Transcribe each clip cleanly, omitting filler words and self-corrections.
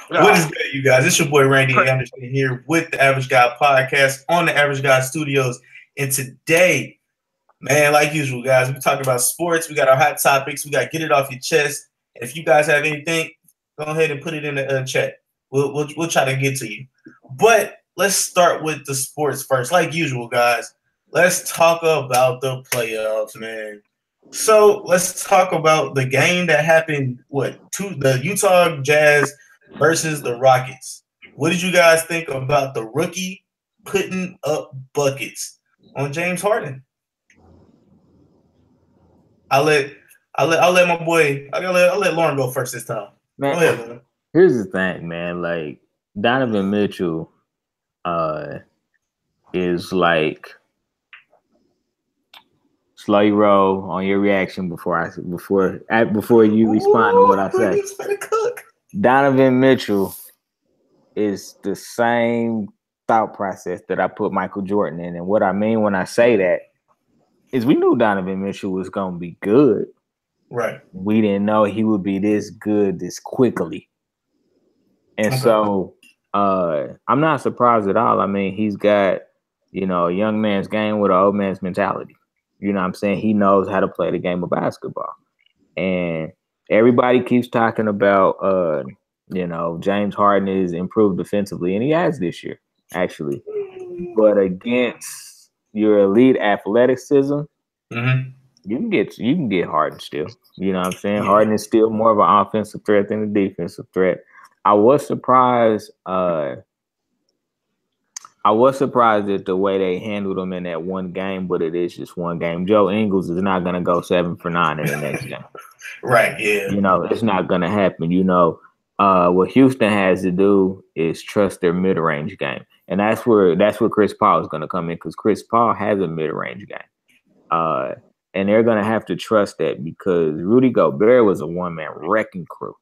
What is good, you guys? It's your boy Randy Anderson here with the Average Guy Podcast on the Average Guy Studios. And today, man, like usual, guys, we talk about sports. We got our hot topics. We got to get it off your chest. And if you guys have anything, go ahead and put it in the chat. We'll try to get to you. But let's start with the sports first. Like usual, guys, let's talk about the playoffs, man. So let's talk about the game that happened. The Utah Jazz versus the Rockets. What did you guys think about the rookie putting up buckets on James Harden? I'll let my boy. I'll let Lauren go first this time. Man, go ahead, Lauren. Here's the thing, man. Like Donovan Mitchell, is like slow your roll on your reaction before you respond to what I say. Donovan Mitchell is the same thought process that I put Michael Jordan in. And what I mean when I say that is we knew Donovan Mitchell was going to be good. Right. We didn't know he would be this good this quickly. And so I'm not surprised at all. I mean, he's got, a young man's game with an old man's mentality. You know what I'm saying? He knows how to play the game of basketball. And everybody keeps talking about, James Harden is improved defensively, and he has this year, actually. But against your elite athleticism, you can get Harden still. You know what I'm saying? Yeah. Harden is still more of an offensive threat than a defensive threat. I was surprised at the way they handled him in that one game, but it is just one game. Joe Ingles is not going to go 7 for 9 in the next game. Right, yeah. It's not going to happen. What Houston has to do is trust their mid-range game. And that's where Chris Paul is going to come in, because Chris Paul has a mid-range game. And they're going to have to trust that, because Rudy Gobert was a one-man wrecking crew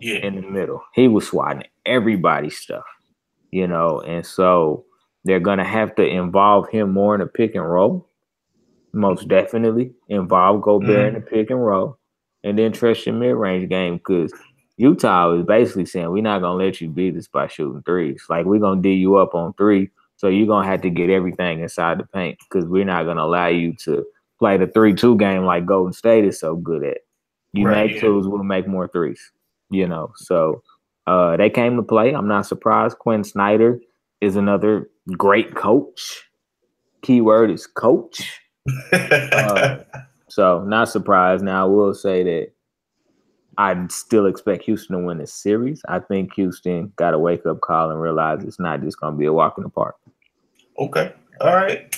in the middle. He was swatting everybody's stuff. And so they're going to have to involve him more in a pick and roll. Most definitely involve Gobert in the pick and roll, and then trust your mid-range game, because Utah is basically saying, we're not going to let you beat us by shooting threes. Like, we're going to D you up on 3, so you're going to have to get everything inside the paint, because we're not going to allow you to play the 3-2 game like Golden State is so good at. You make twos, we'll make more threes. So they came to play. I'm not surprised. Quinn Snyder is another great coach. Keyword is coach. So not surprised. Now, I will say that I still expect Houston to win this series. I think Houston got a wake-up call and realize it's not just going to be a walk in the park. Okay. All right.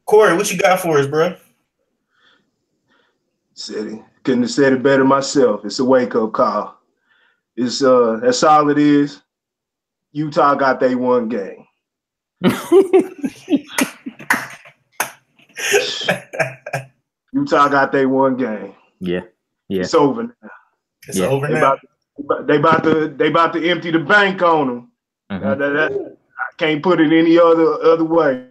Corey, what you got for us, bro? Couldn't have said it better myself. It's a wake-up call. It's that's all it is. Utah got their one game. Utah got their one game. Yeah. It's over now. It's over now. They about to empty the bank on them. I can't put it any other way.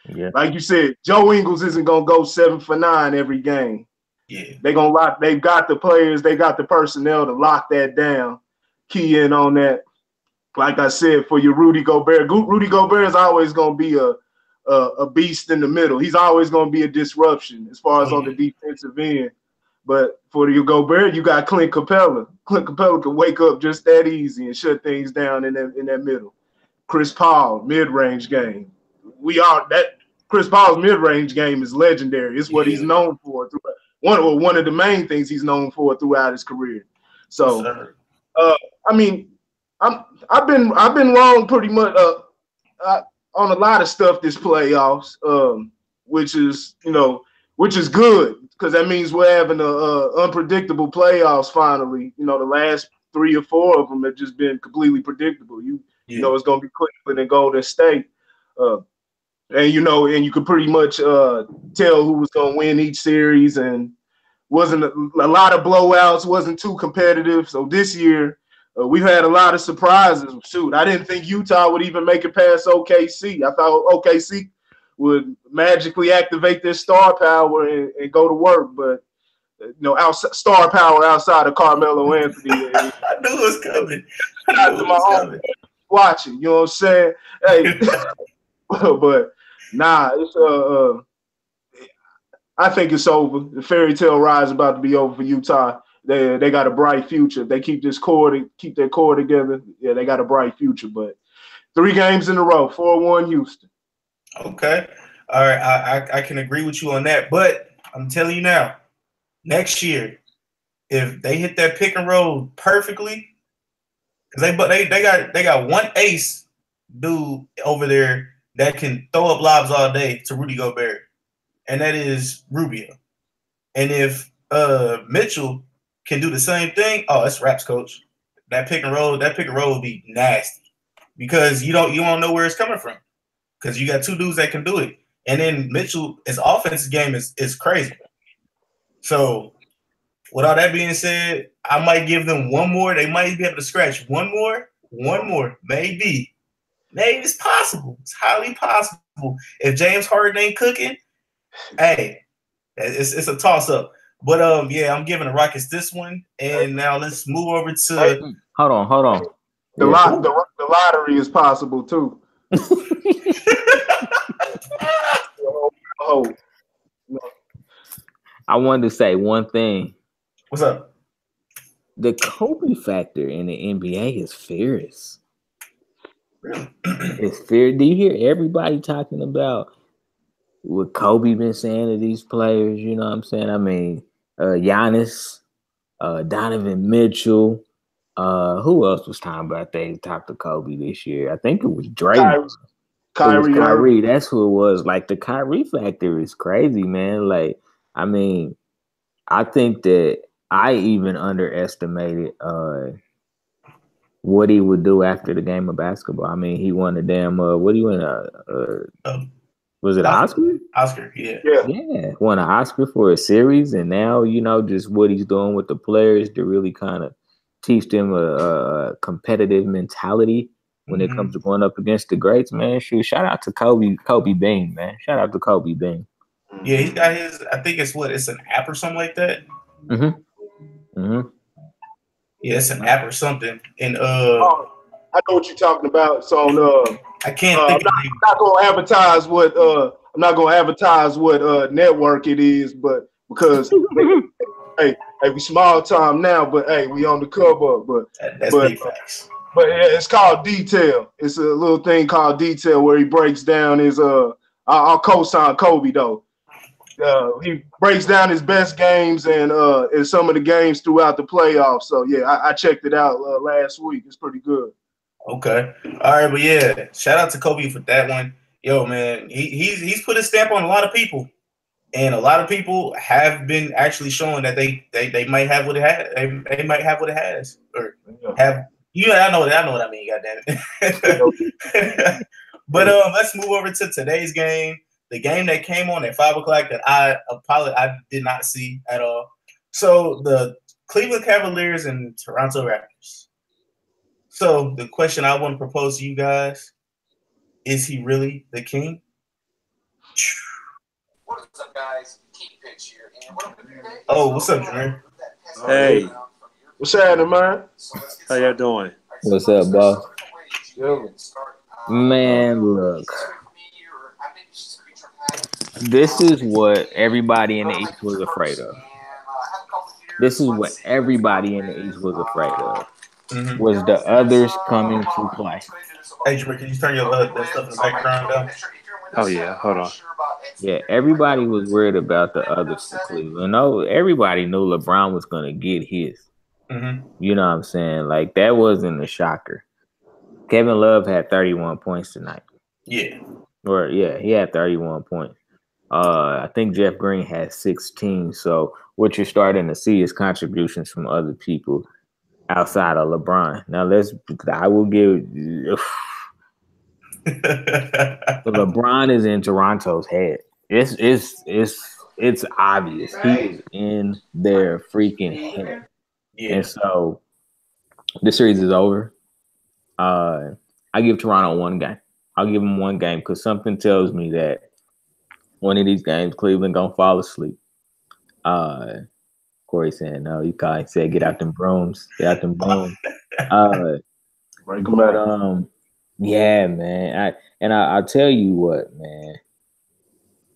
Yeah. Like you said, Joe Ingles isn't gonna go 7 for 9 every game. Yeah. They've got the players, they got the personnel to lock that down, key in on that. Like I said, for your Rudy Gobert is always gonna be a beast in the middle. He's always gonna be a disruption as far as on the defensive end. But for your Gobert, you got Clint Capella. Clint Capella can wake up just that easy and shut things down in that middle. Chris Paul, mid-range game. Chris Paul's mid-range game is legendary. It's what he's known for. One of the main things he's known for throughout his career. So, I've been wrong pretty much on a lot of stuff this playoffs, which is good, because that means we're having a unpredictable playoffs finally. The last 3 or 4 of them have just been completely predictable. You know it's going to be Cleveland and Golden State. And you could pretty much tell who was going to win each series, and wasn't a lot of blowouts, wasn't too competitive. So this year, we've had a lot of surprises. Shoot, I didn't think Utah would even make it past OKC. I thought OKC would magically activate their star power and go to work, but star power outside of Carmelo Anthony. I knew it was coming. Watching, you know what I'm saying? Hey, but nah, it's I think it's over. The fairy tale ride is about to be over for Utah. They got a bright future. If they keep their core together, yeah, they got a bright future. But 3 games in a row, 4-1 Houston. Okay. All right. I can agree with you on that. But I'm telling you now, next year, if they hit that pick and roll perfectly, because they got one ace dude over there that can throw up lobs all day to Rudy Gobert, and that is Rubio. And if Mitchell can do the same thing, oh, it's raps, coach. That pick and roll will be nasty because you don't know where it's coming from because you got 2 dudes that can do it. And then Mitchell, his offensive game is crazy. So with all that being said, I might give them one more. They might be able to scratch one more, maybe. Maybe it's possible. It's highly possible. If James Harden ain't cooking, hey, it's a toss-up. But yeah, I'm giving the Rockets this one. And now let's move over to Hold on. The lottery is possible too. Oh. I wanted to say one thing. What's up? The Kobe factor in the NBA is fierce. Really? It's fierce. Do you hear everybody talking about what Kobe been saying to these players? You know what I'm saying? I mean, Giannis, Donovan Mitchell. Who else was talking about they talked to Kobe this year? I think it was Drake. Kyrie. That's who it was. Like the Kyrie factor is crazy, man. Like, I mean, I think that I even underestimated what he would do after the game of basketball. I mean, he won a damn what do you win? Was it an Oscar? Oscar, yeah. Won an Oscar for a series, and now just what he's doing with the players to really kind of teach them a competitive mentality when it comes to going up against the greats, man. Shout out to Kobe Bean, man. Shout out to Kobe Bean. Yeah, he's got his. I think it's an app or something like that. Yeah, it's an app or something. And I know what you're talking about. So I can't think. I'm not gonna advertise what network it is, but because hey, we small time now, but hey, we on the cover. But that's big facts. But it's called Detail. It's a little thing called Detail where he breaks down his I'll co-sign Kobe though. He breaks down his best games and some of the games throughout the playoffs. So yeah, I checked it out last week. It's pretty good. Okay, all right, but yeah, shout out to Kobe for that one. Yo, man, he's put a stamp on a lot of people, and a lot of people have been actually showing that they might have what it has. They might have what it has, or have. I know what I mean. Goddamn it. But let's move over to today's game. The game that came on at 5:00 that I did not see at all. So the Cleveland Cavaliers and Toronto Raptors. So the question I want to propose to you guys, is he really the king? What's up, guys? King Pitch here. Oh, what's up, Jameer? Hey. What's happening, man? How y'all doing? What's up, boss? Man, look. This is what everybody in the East was afraid of. Was the others coming to play. Hey, Jameer, can you turn your that stuff in the background down? Oh, yeah. Hold on. Yeah, everybody was worried about the others for Cleveland. No, everybody knew LeBron was going to get his. You know what I'm saying? Like, that wasn't a shocker. Kevin Love had 31 points tonight. Yeah. He had 31 points. I think Jeff Green had 16. So what you're starting to see is contributions from other people outside of LeBron. Now, I will give LeBron is in Toronto's head. It's obvious. He is in their freaking head. Yeah. And so the series is over. I give Toronto one game. I'll give them one game because something tells me that one of these games, Cleveland gonna fall asleep. Corey saying no. He said, "Get out them brooms. Get out them brooms." Break 'em But out. yeah, man. I'll tell you what, man.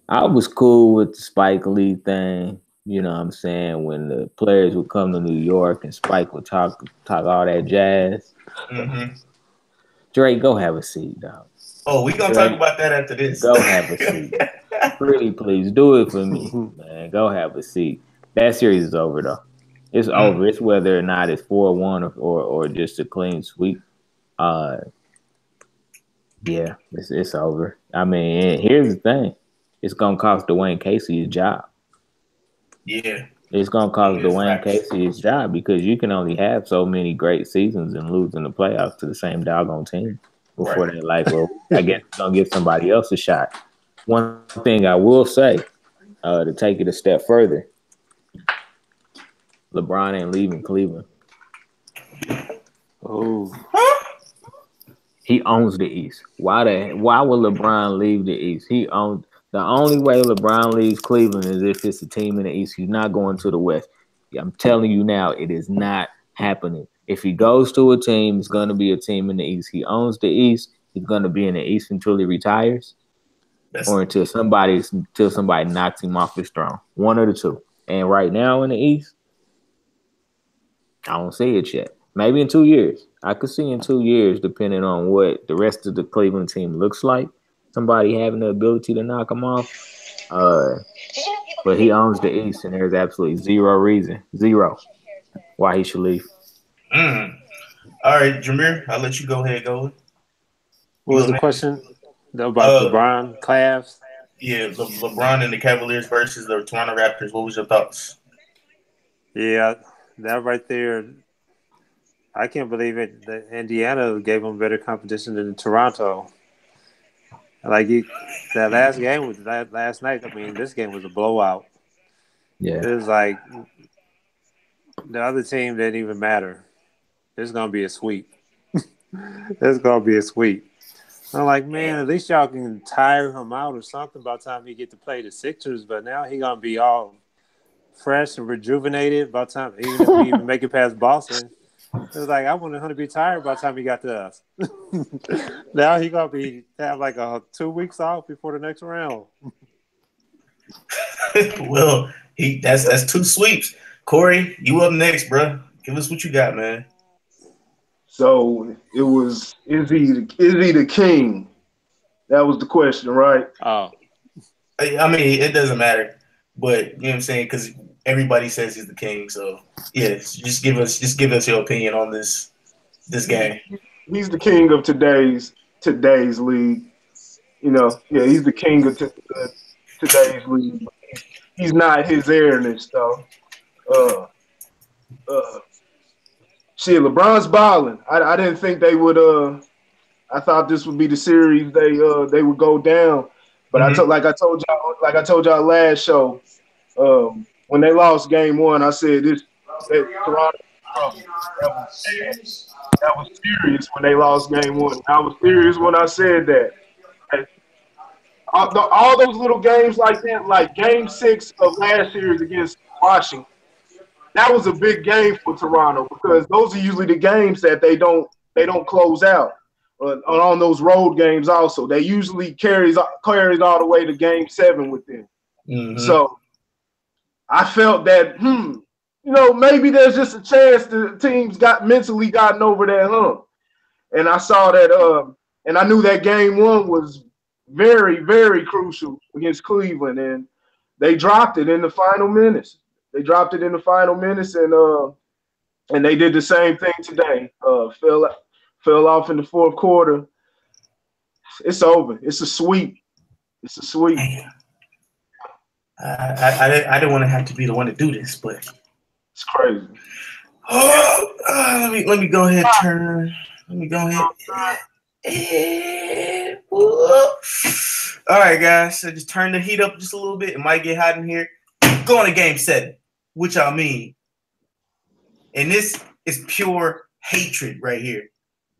I was cool with the Spike Lee thing. You know what I'm saying? When the players would come to New York and Spike would talk all that jazz. Mm-hmm. Drake, go have a seat, dog. Oh, we gonna talk about that after this. Go have a seat. Pretty please do it for me, man. Go have a seat. That series is over though. It's over. It's whether or not it's 4-1 or just a clean sweep. Yeah, it's over. I mean, here's the thing. It's gonna cost Dwayne Casey his job. Yeah. It's gonna cost Dwayne Casey his job because you can only have so many great seasons and lose in the playoffs to the same doggone team before they're like, well, I guess we're gonna give somebody else a shot. One thing I will say, to take it a step further, LeBron ain't leaving Cleveland. Oh, he owns the East. Why would LeBron leave the East? He owns. The only way LeBron leaves Cleveland is if it's a team in the East. He's not going to the West. I'm telling you now, it is not happening. If he goes to a team, it's going to be a team in the East. He owns the East. He's going to be in the East until he retires, or until somebody knocks him off his throne. One of the two. And right now in the East, I don't see it yet. Maybe in 2 years. I could see in 2 years, depending on what the rest of the Cleveland team looks like. Somebody having the ability to knock him off. But he owns the East, and there's absolutely zero why he should leave. All right, Jameer, I'll let you go ahead. Go. What was the question about LeBron Cavs? Yeah, LeBron and the Cavaliers versus the Toronto Raptors. What was your thoughts? Yeah, that right there. I can't believe it. That Indiana gave them better competition than Toronto. Like that last game was last night. I mean, this game was a blowout. Yeah, it was like the other team didn't even matter. It's gonna be a sweep. It's gonna be a sweep. I'm like, man, at least y'all can tire him out or something by the time he get to play the Sixers. But now he gonna be all fresh and rejuvenated by the time even if we even make it past Boston. It was like I wanted him to be tired by the time he got to us. Now he gonna have like 2 weeks off before the next round. Well, that's 2 sweeps. Corey, you up next, bro. Give us what you got, man. So it was is he the king? That was the question, right? Oh, I mean, it doesn't matter, but you know what I'm saying, because everybody says he's the king. So yeah, just give us your opinion on this game. He's the king of today's league. You know, yeah, he's the king of today's league. He's not his airness though. Shit, LeBron's balling. I didn't think they would. I thought this would be the series they would go down, but Mm-hmm. I told y'all last show. When they lost game 1, I said Toronto. That was serious when they lost game 1. I was serious when I said that. All those little games like that, like game 6 of last series against Washington, that was a big game for Toronto because those are usually the games that they don't close out. On those road games also, they usually carries all the way to game 7 with them. Mm-hmm. So I felt that, maybe there's just a chance the teams mentally gotten over that hump. And I saw that, and I knew that game 1 was very, very crucial against Cleveland, and they dropped it in the final minutes. And they did the same thing today. Fell off in the 4th quarter. It's over. It's a sweep. Damn. I didn't want to have to be the one to do this, but it's crazy. Let me go ahead. Let me go ahead. All right, guys. So just turn the heat up just a little bit. It might get hot in here. Going to game 7, which I mean, and this is pure hatred right here.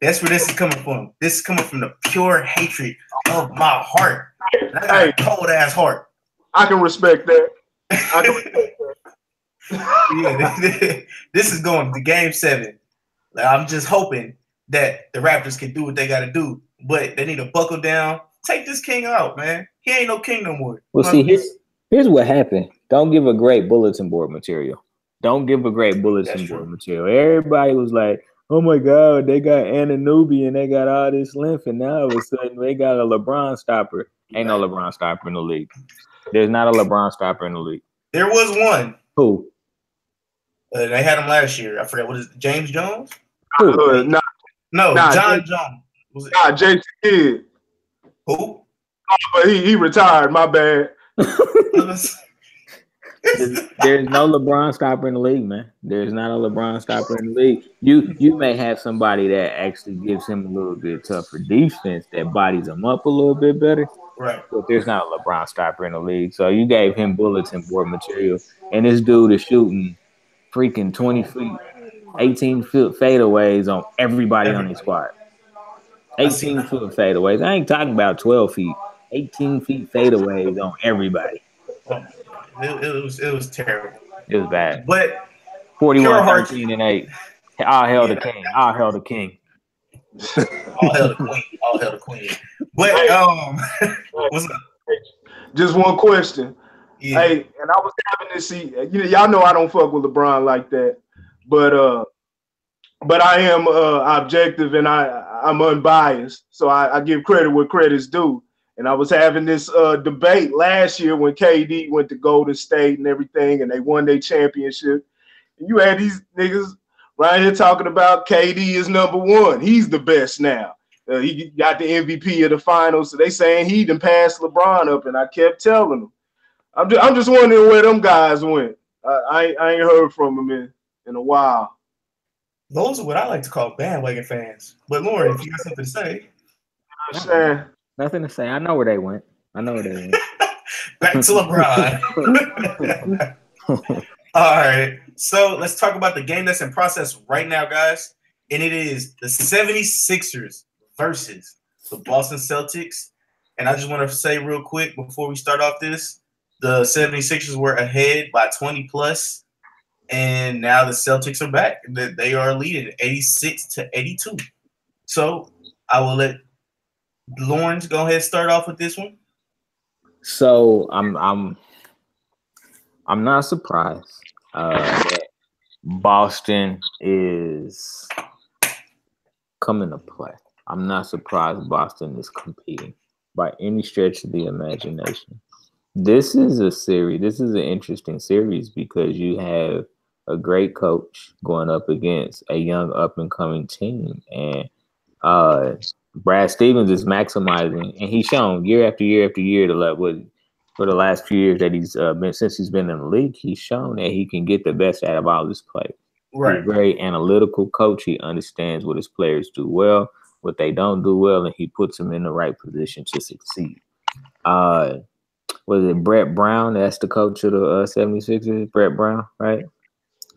That's where this is coming from. This is coming from the pure hatred of my heart. And I got a cold ass heart. I can respect that. Yeah, this is going to Game 7. Like, I'm just hoping that the Raptors can do what they got to do, but they need to buckle down. Take this king out, man. He ain't no king no more. Well, see, here's what happened. Don't give a great bulletin board material. Don't give a great bulletin board material. Everybody was like, oh my God, they got Anunoby and they got all this length, and now all of a sudden they got a LeBron stopper. Ain't no LeBron stopper in the league. There's not a LeBron stopper in the league. There was one. Who? They had him last year. I forgot what is it, James Jones? Who? John Jones. Was it? Jason Kidd. Who? Oh, but he retired. My bad. There's no LeBron stopper in the league, man. There's not a LeBron stopper in the league. You may have somebody that actually gives him a little bit tougher defense that bodies him up a little bit better. Right. But there's not a LeBron stopper in the league. So you gave him bulletin board material, and this dude is shooting freaking 20 feet, 18-foot fadeaways on everybody on his squad. 18-foot fadeaways. I ain't talking about 12 feet. 18 feet fadeaways on everybody. It was terrible. It was bad. But 41, 13, and 8. All hail the king. All hail the king. All hail the queen. All hail the queen. But what's up? Just one question. Yeah. Hey, and I was having to see. Y'all know I don't fuck with LeBron like that, but I am objective and I'm unbiased, so I give credit where credit's due. And I was having this debate last year when KD went to Golden State and everything, and they won their championship. And you had these niggas right here talking about KD is number one. He's the best now. He got the MVP of the finals. So they saying he done passed LeBron up, and I kept telling them. I'm just wondering where them guys went. I ain't heard from them in a while. Those are what I like to call bandwagon fans. But Lauren, if you got something to say. Nothing to say. I know where they went. Back to LeBron. All right. So let's talk about the game that's in process right now, guys. And it is the 76ers versus the Boston Celtics. And I just want to say real quick before we start off this, the 76ers were ahead by 20 plus. And now the Celtics are back. They are leading 86-82. So I will let Lawrence go ahead and start off with this one. So I'm not surprised that Boston is coming to play. I'm not surprised Boston is competing by any stretch of the imagination. This is a series. This is an interesting series because you have a great coach going up against a young up-and-coming team. And Brad Stevens is maximizing, and he's shown year after year after year for the last few years that he's since he's been in the league, he's shown that he can get the best out of all his players. Right. He's a very analytical coach. He understands what his players do well, what they don't do well, and he puts them in the right position to succeed. Was it Brett Brown? That's the coach of the 76ers, Brett Brown, right?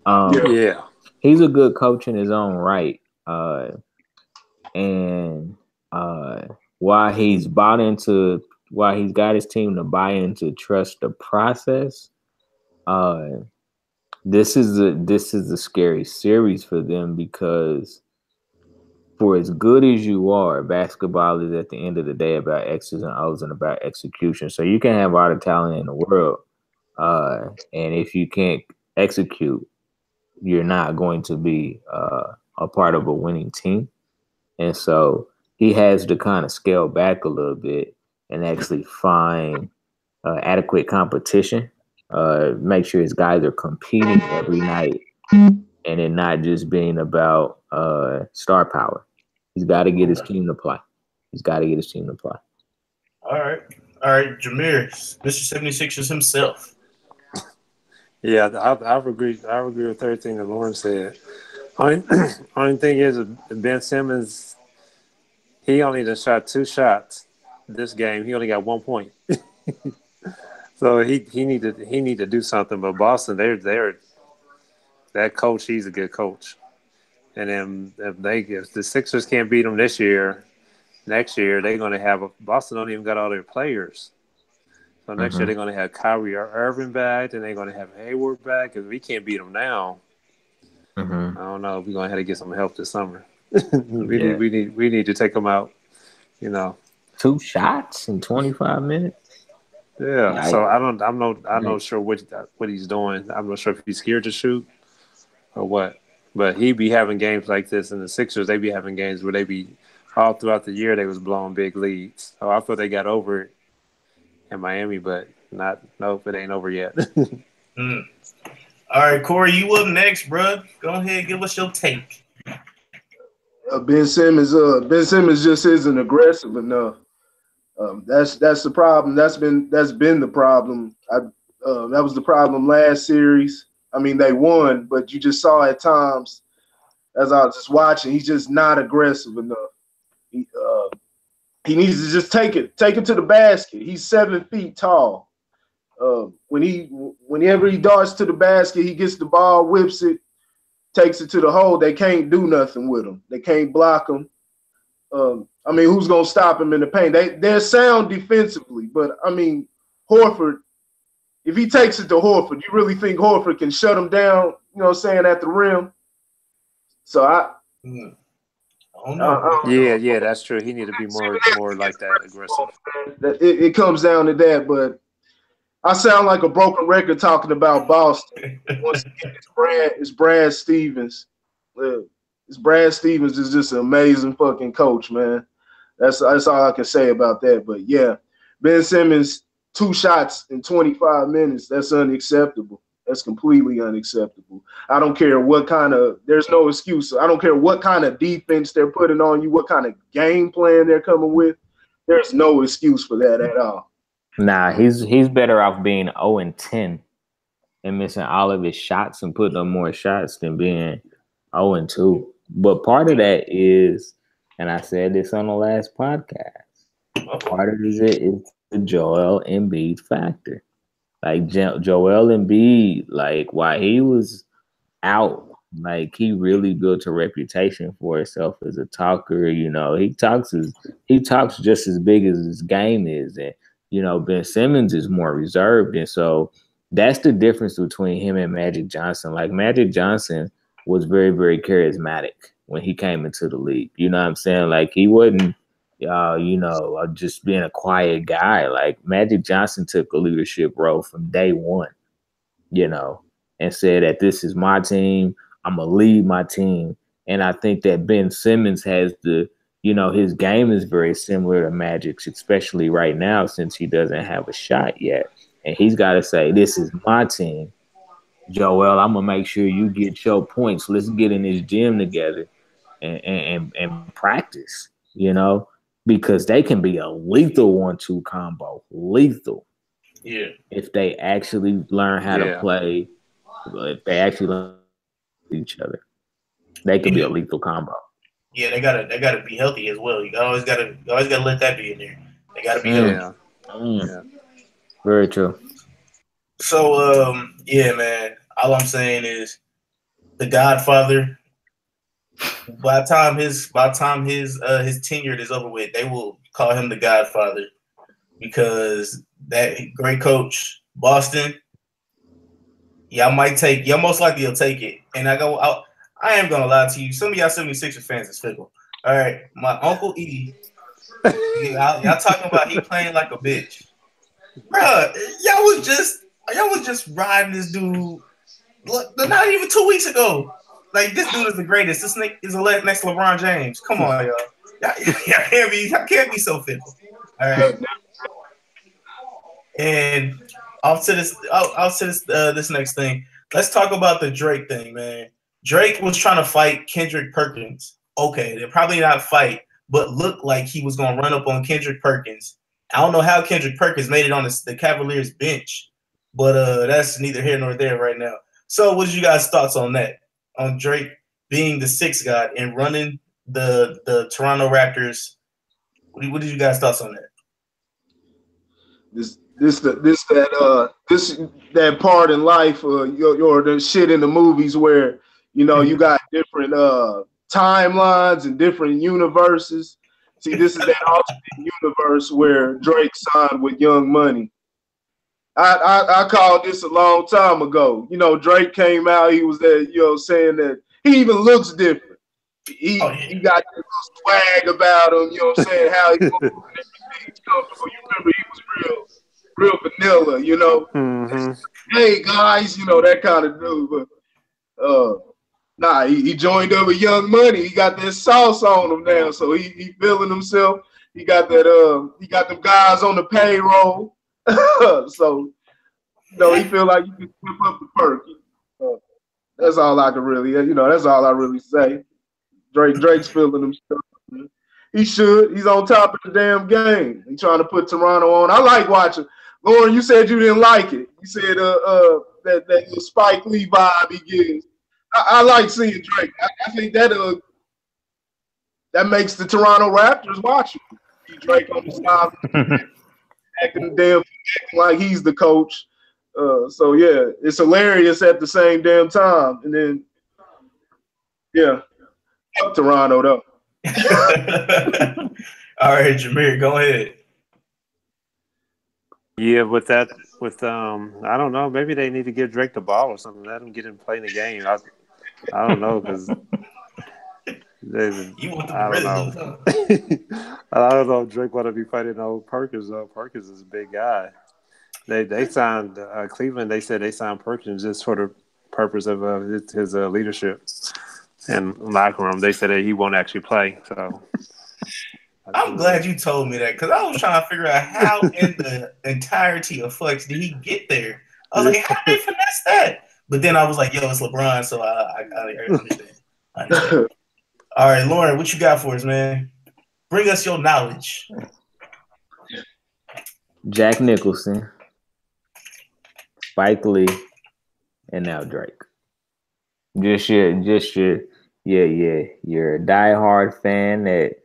Yeah. He's a good coach in his own right. And while he's got his team to buy into trust the process, this is a scary series for them because for as good as you are, basketball is at the end of the day about X's and O's and about execution. So you can have all the talent in the world, and if you can't execute, you're not going to be a part of a winning team. And so he has to kind of scale back a little bit and actually find adequate competition, make sure his guys are competing every night and it not just being about star power. He's got to get his team to play. All right, Jameer, Mr. 76ers himself. Yeah, I agree with everything that Lauren said. Only thing is, Ben Simmons, he only just shot 2 shots this game. He only got 1 point. So he need to do something. But Boston, they're that coach. He's a good coach. And then if the Sixers can't beat them this year, next year they're going to have Boston don't even got all their players. So next year they're going to have Kyrie Irving back, then they're going to have Hayward back. Because we can't beat them now. I don't know. We're going to have to get some help this summer. we need to take them out. 2 shots in 25 minutes. Yeah. So I'm not sure what he's doing. I'm not sure if he's scared to shoot or what. But he be having games like this, and the Sixers, they be having games where they be all throughout the year they was blowing big leads. So I thought they got over it in Miami, but nope, it ain't over yet. All right, Corey, you up next, bro. Go ahead, give us your take. Ben Simmons just isn't aggressive enough. That's the problem. That's been the problem. That was the problem last series. I mean, they won, but you just saw at times, as I was just watching, he's just not aggressive enough. He needs to just take it to the basket. He's 7 feet tall. Whenever he darts to the basket, he gets the ball, whips it, takes it to the hole. They can't do nothing with him. They can't block him. I mean, who's gonna stop him in the paint? They're sound defensively, but I mean, Horford. If he takes it to Horford, you really think Horford can shut him down? You know what I'm saying, at the rim? So I don't know. Yeah, that's true. He need to be more like that, aggressive. It comes down to that, but I sound like a broken record talking about Boston. Once again, it's Brad Stevens. Brad Stevens is just an amazing fucking coach, man. That's all I can say about that. But yeah, Ben Simmons, 2 shots in 25 minutes. That's unacceptable. That's completely unacceptable. I don't care what there's no excuse. I don't care what kind of defense they're putting on you, what kind of game plan they're coming with. There's no excuse for that at all. Nah, he's better off being 0-10 and missing all of his shots and putting up more shots than being 0-2. But part of that is, and I said this on the last podcast, part of it is the Joel Embiid factor. Like Joel Embiid, like while he was out, like he really built a reputation for himself as a talker. He talks just as big as his game is, and Ben Simmons is more reserved, and so that's the difference between him and Magic Johnson. Like Magic Johnson was very, very charismatic when he came into the league. You know what I'm saying? Like he wasn't, just being a quiet guy. Like Magic Johnson took a leadership role from day one, and said that this is my team. I'm going to lead my team. And I think that Ben Simmons has his game is very similar to Magic's, especially right now since he doesn't have a shot yet. And he's got to say, this is my team. Joel, I'm going to make sure you get your points. Let's get in this gym together and practice, because they can be a lethal 1-2 combo. Lethal. Yeah. If they actually learn how to play, if they actually learn each other, they can be a lethal combo. Yeah, they gotta be healthy as well. You always gotta let that be in there. They gotta be healthy. Yeah. Very true. So man. All I'm saying is the Godfather. By the time his tenure is over with, they will call him the Godfather because that great coach, Boston. Y'all most likely will take it. And I am gonna lie to you. Some of y'all 76ers fans is fickle. All right, my Uncle E. y'all talking about he playing like a bitch, bruh. Y'all was just riding this dude. Look, not even 2 weeks ago. Like this dude is the greatest. This nigga is the next LeBron James. Come on, y'all. Y'all can't be so fickle. All right. And off to this next thing. Let's talk about the Drake thing, man. Drake was trying to fight Kendrick Perkins. Okay, they're probably not fight, but looked like he was gonna run up on Kendrick Perkins. I don't know how Kendrick Perkins made it on the Cavaliers bench, but that's neither here nor there right now. So, what is you guys' thoughts on that? On Drake being the 6th guy and running the Toronto Raptors? What did you guys' thoughts on that? That part in life, or the shit in the movies where you got different timelines and different universes. See, this is that alternate universe where Drake signed with Young Money. I called this a long time ago. You know, Drake came out. He was there, you know, saying that he even looks different. He got this swag about him. You know what I'm saying? How he moves and everything. He's comfortable. You remember he was real vanilla. You know, hey guys, you know that kind of dude. But nah, he joined up with Young Money. He got that sauce on him now, so he feeling himself. He got that he got them guys on the payroll. So you know, he feel like you can flip up the perk. That's all I can really, you know, that's all I really say. Drake's feeling himself. He should. He's on top of the damn game. He's trying to put Toronto on. I like watching. Lauren, you said you didn't like it. You said that little Spike Lee vibe he gives. I like seeing Drake. I think that makes the Toronto Raptors watch him. See Drake on the side, acting like he's the coach. So yeah, it's hilarious at the same damn time. And then yeah, fuck Toronto though. All right, Jameer, go ahead. Yeah, with I don't know. Maybe they need to give Drake the ball or something. Let him get him play in the game. I don't know because I don't know. I don't know if Drake want to be fighting old Perkins though. Perkins is a big guy. They signed Cleveland. They said they signed Perkins just for the purpose of his leadership and locker room. They said that he won't actually play. So I'm glad you told me that because I was trying to figure out how in the entirety of Flex did he get there. I was like, how did they finesse that? But then I was like, yo, it's LeBron, so I understand. All right, Lauren, what you got for us, man? Bring us your knowledge. Jack Nicholson, Spike Lee, and now Drake. Just your diehard fan that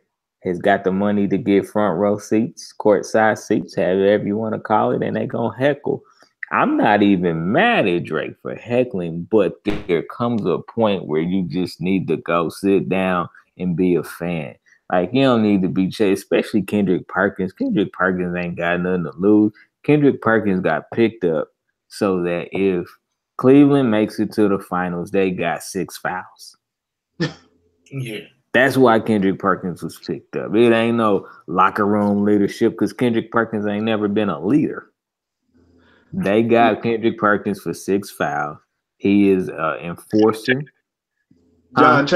has got the money to get front row seats, courtside seats, however you want to call it, and they gonna heckle. I'm not even mad at Drake for heckling, but there comes a point where you just need to go sit down and be a fan. Like, you don't need to be chased, especially Kendrick Perkins. Kendrick Perkins ain't got nothing to lose. Kendrick Perkins got picked up so that if Cleveland makes it to the finals, they got 6 fouls. Yeah. That's why Kendrick Perkins was picked up. It ain't no locker room leadership because Kendrick Perkins ain't never been a leader. They got Kendrick Perkins for 6 fouls. He is an enforcer. John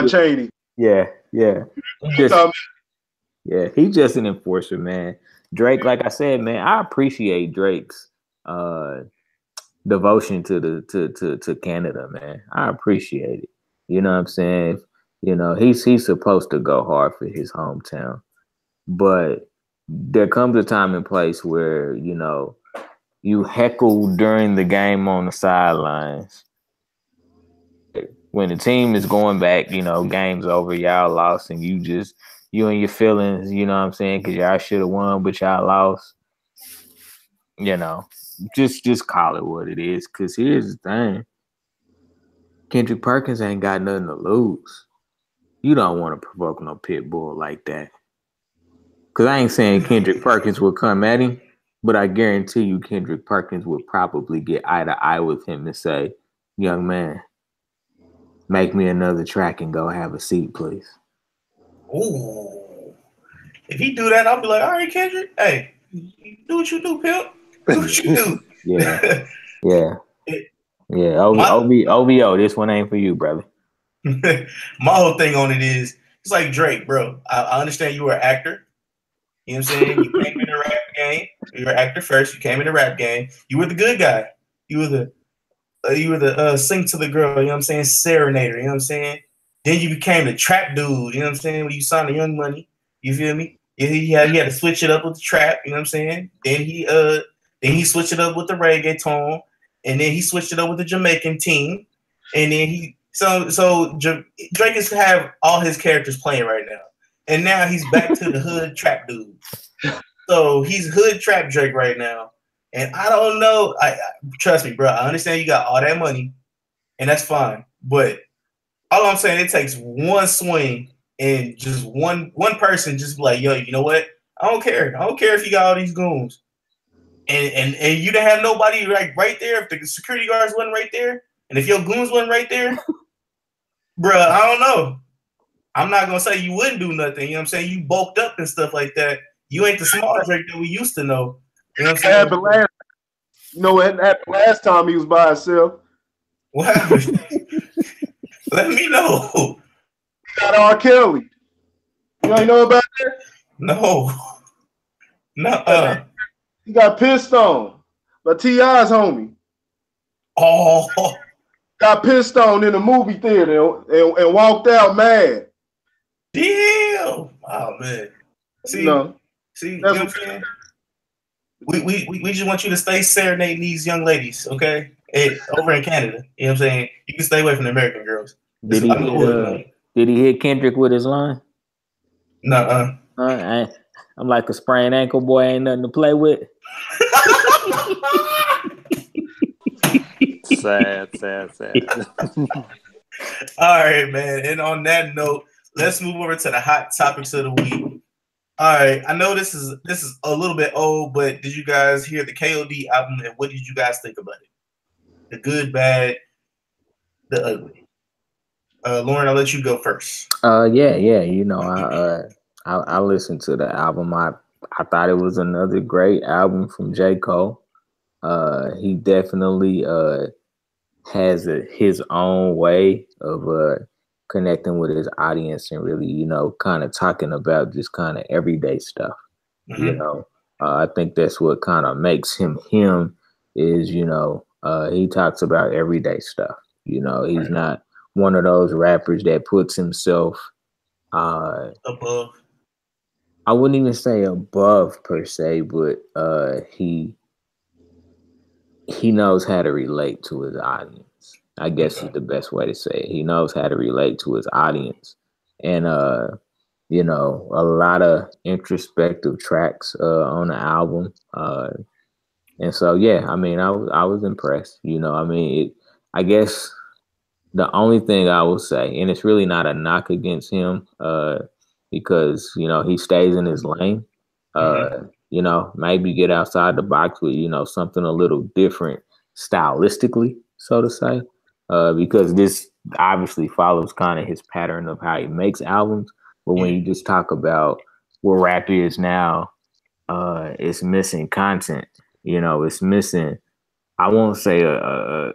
Chaney. Yeah. He's just an enforcer, man. Drake, like I said, man, I appreciate Drake's devotion to Canada, man. I appreciate it. You know what I'm saying? You know, he's supposed to go hard for his hometown. But there comes a time and place where, you know, you heckle during the game on the sidelines. When the team is going back, you know, game's over, y'all lost, and you and your feelings, you know what I'm saying, because y'all should have won, but y'all lost. You know, just call it what it is, because here's the thing. Kendrick Perkins ain't got nothing to lose. You don't want to provoke no pit bull like that. Because I ain't saying Kendrick Perkins will come at him, but I guarantee you Kendrick Perkins would probably get eye to eye with him and say, young man, make me another track and go have a seat, please. Ooh. If he do that, I'll be like, all right, Kendrick, hey, do what you do, pimp. Do what you do. Yeah. OVO, this one ain't for you, brother. My whole thing on it is, it's like Drake, bro. I understand you were an actor. You know what I'm saying? You came in the rap game. You were an actor first. You came in the rap game. You were the good guy. You were the sing to the girl. You know what I'm saying? Serenader. You know what I'm saying? Then you became the trap dude. You know what I'm saying? When you signed the Young Money. You feel me? He had to switch it up with the trap. You know what I'm saying? Then he switched it up with the reggaeton, and then he switched it up with the Jamaican team, and then Drake is to have all his characters playing right now. And now he's back to the hood trap dude. So he's hood trap Drake right now. And I don't know. Trust me, bro. I understand you got all that money, and that's fine. But all I'm saying, it takes one swing and just one person just be like, yo, you know what? I don't care. I don't care if you got all these goons. and you didn't have nobody like right there. If the security guards wasn't right there, and if your goons wasn't right there, bruh, I don't know. I'm not gonna say you wouldn't do nothing. You know what I'm saying? You bulked up and stuff like that. You ain't the small Drake that we used to know. You know what I'm saying? You know what happened last time he was by himself? What happened? Let me know. He got R. Kelly. You know about that? No. Nuh-uh. He got pissed on by T.I.'s homie. Oh. Got pissed on in a movie theater and walked out mad. Damn. Oh man. See, you know what I'm saying? We just want you to stay serenading these young ladies, okay? Over in Canada. You know what I'm saying? You can stay away from the American girls. Did he hit Kendrick with his line? Nuh-uh. I'm like a sprained ankle, boy, ain't nothing to play with. Sad. All right, man. And on that note, let's move over to the hot topics of the week. All right, I know this is a little bit old, but did you guys hear the KOD album, and what did you guys think about it? The good, bad, the ugly. Lauren, I'll let you go first. Yeah. You know, I listened to the album. I thought it was another great album from J. Cole. He definitely has his own way of connecting with his audience and really, you know, kind of talking about just kind of everyday stuff. Mm-hmm. You know, I think that's what kind of makes him is, you know, he talks about everyday stuff. You know, he's not one of those rappers that puts himself above. I wouldn't even say above per se, but he knows how to relate to his audience. I guess is the best way to say it. He knows how to relate to his audience. And you know, a lot of introspective tracks on the album. And so yeah, I mean, I was impressed. You know, I mean, I guess the only thing I will say, and it's really not a knock against him, because, you know, he stays in his lane. You know, maybe get outside the box with, you know, something a little different stylistically, so to say, because this obviously follows kind of his pattern of how he makes albums. But when you just talk about what rap is now, it's missing content. You know, it's missing, I won't say a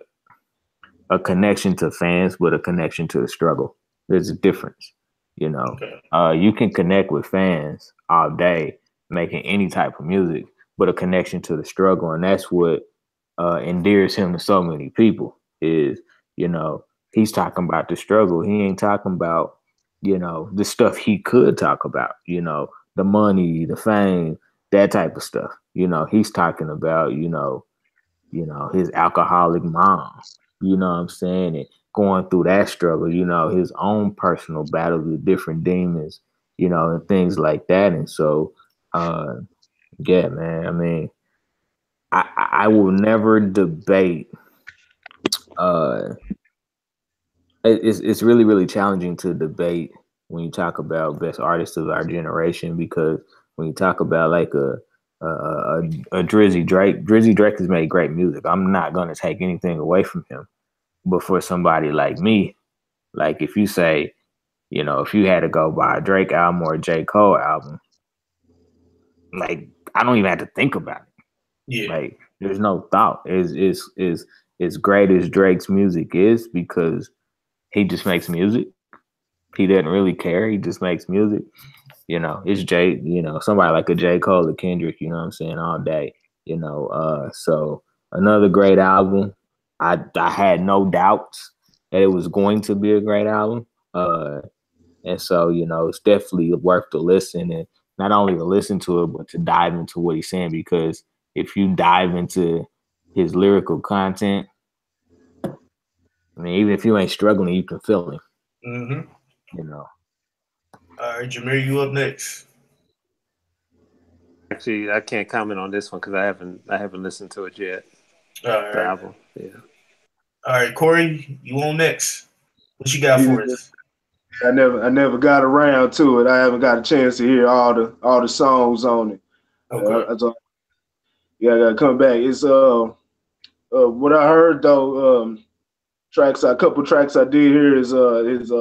connection to fans, but a connection to the struggle. There's a difference. You know, you can connect with fans all day making any type of music, but a connection to the struggle. And that's what endears him to so many people is, you know, he's talking about the struggle. He ain't talking about, you know, the stuff he could talk about, you know, the money, the fame, that type of stuff. You know, he's talking about, you know, his alcoholic mom, you know what I'm saying? And going through that struggle, you know, his own personal battles with different demons, you know, and things like that. And so, yeah, man, I mean, I will never debate. It's really, really challenging to debate when you talk about best artists of our generation, because when you talk about like a Drizzy Drake has made great music. I'm not going to take anything away from him. But for somebody like me, like if you say, you know, if you had to go by a Drake album or a J. Cole album, like I don't even have to think about it. Yeah. Like there's no thought. Is as great as Drake's music is, because he just makes music. He doesn't really care. He just makes music. You know, it's Jay, you know, somebody like a J. Cole or Kendrick, you know what I'm saying, all day. You know, so another great album. I had no doubts that it was going to be a great album. And so, you know, it's definitely worth the listen, and not only to listen to it, but to dive into what he's saying, because if you dive into his lyrical content, I mean, even if you ain't struggling, you can feel him. Mm-hmm. You know. All right, Jameer, you up next. Actually, I can't comment on this one because I haven't listened to it yet. All right. The album. Yeah. All right, Corey, you on next? What you got for us? I never got around to it. I haven't got a chance to hear all the songs on it. Okay. Yeah, I gotta come back. It's what I heard though, a couple tracks I did here is his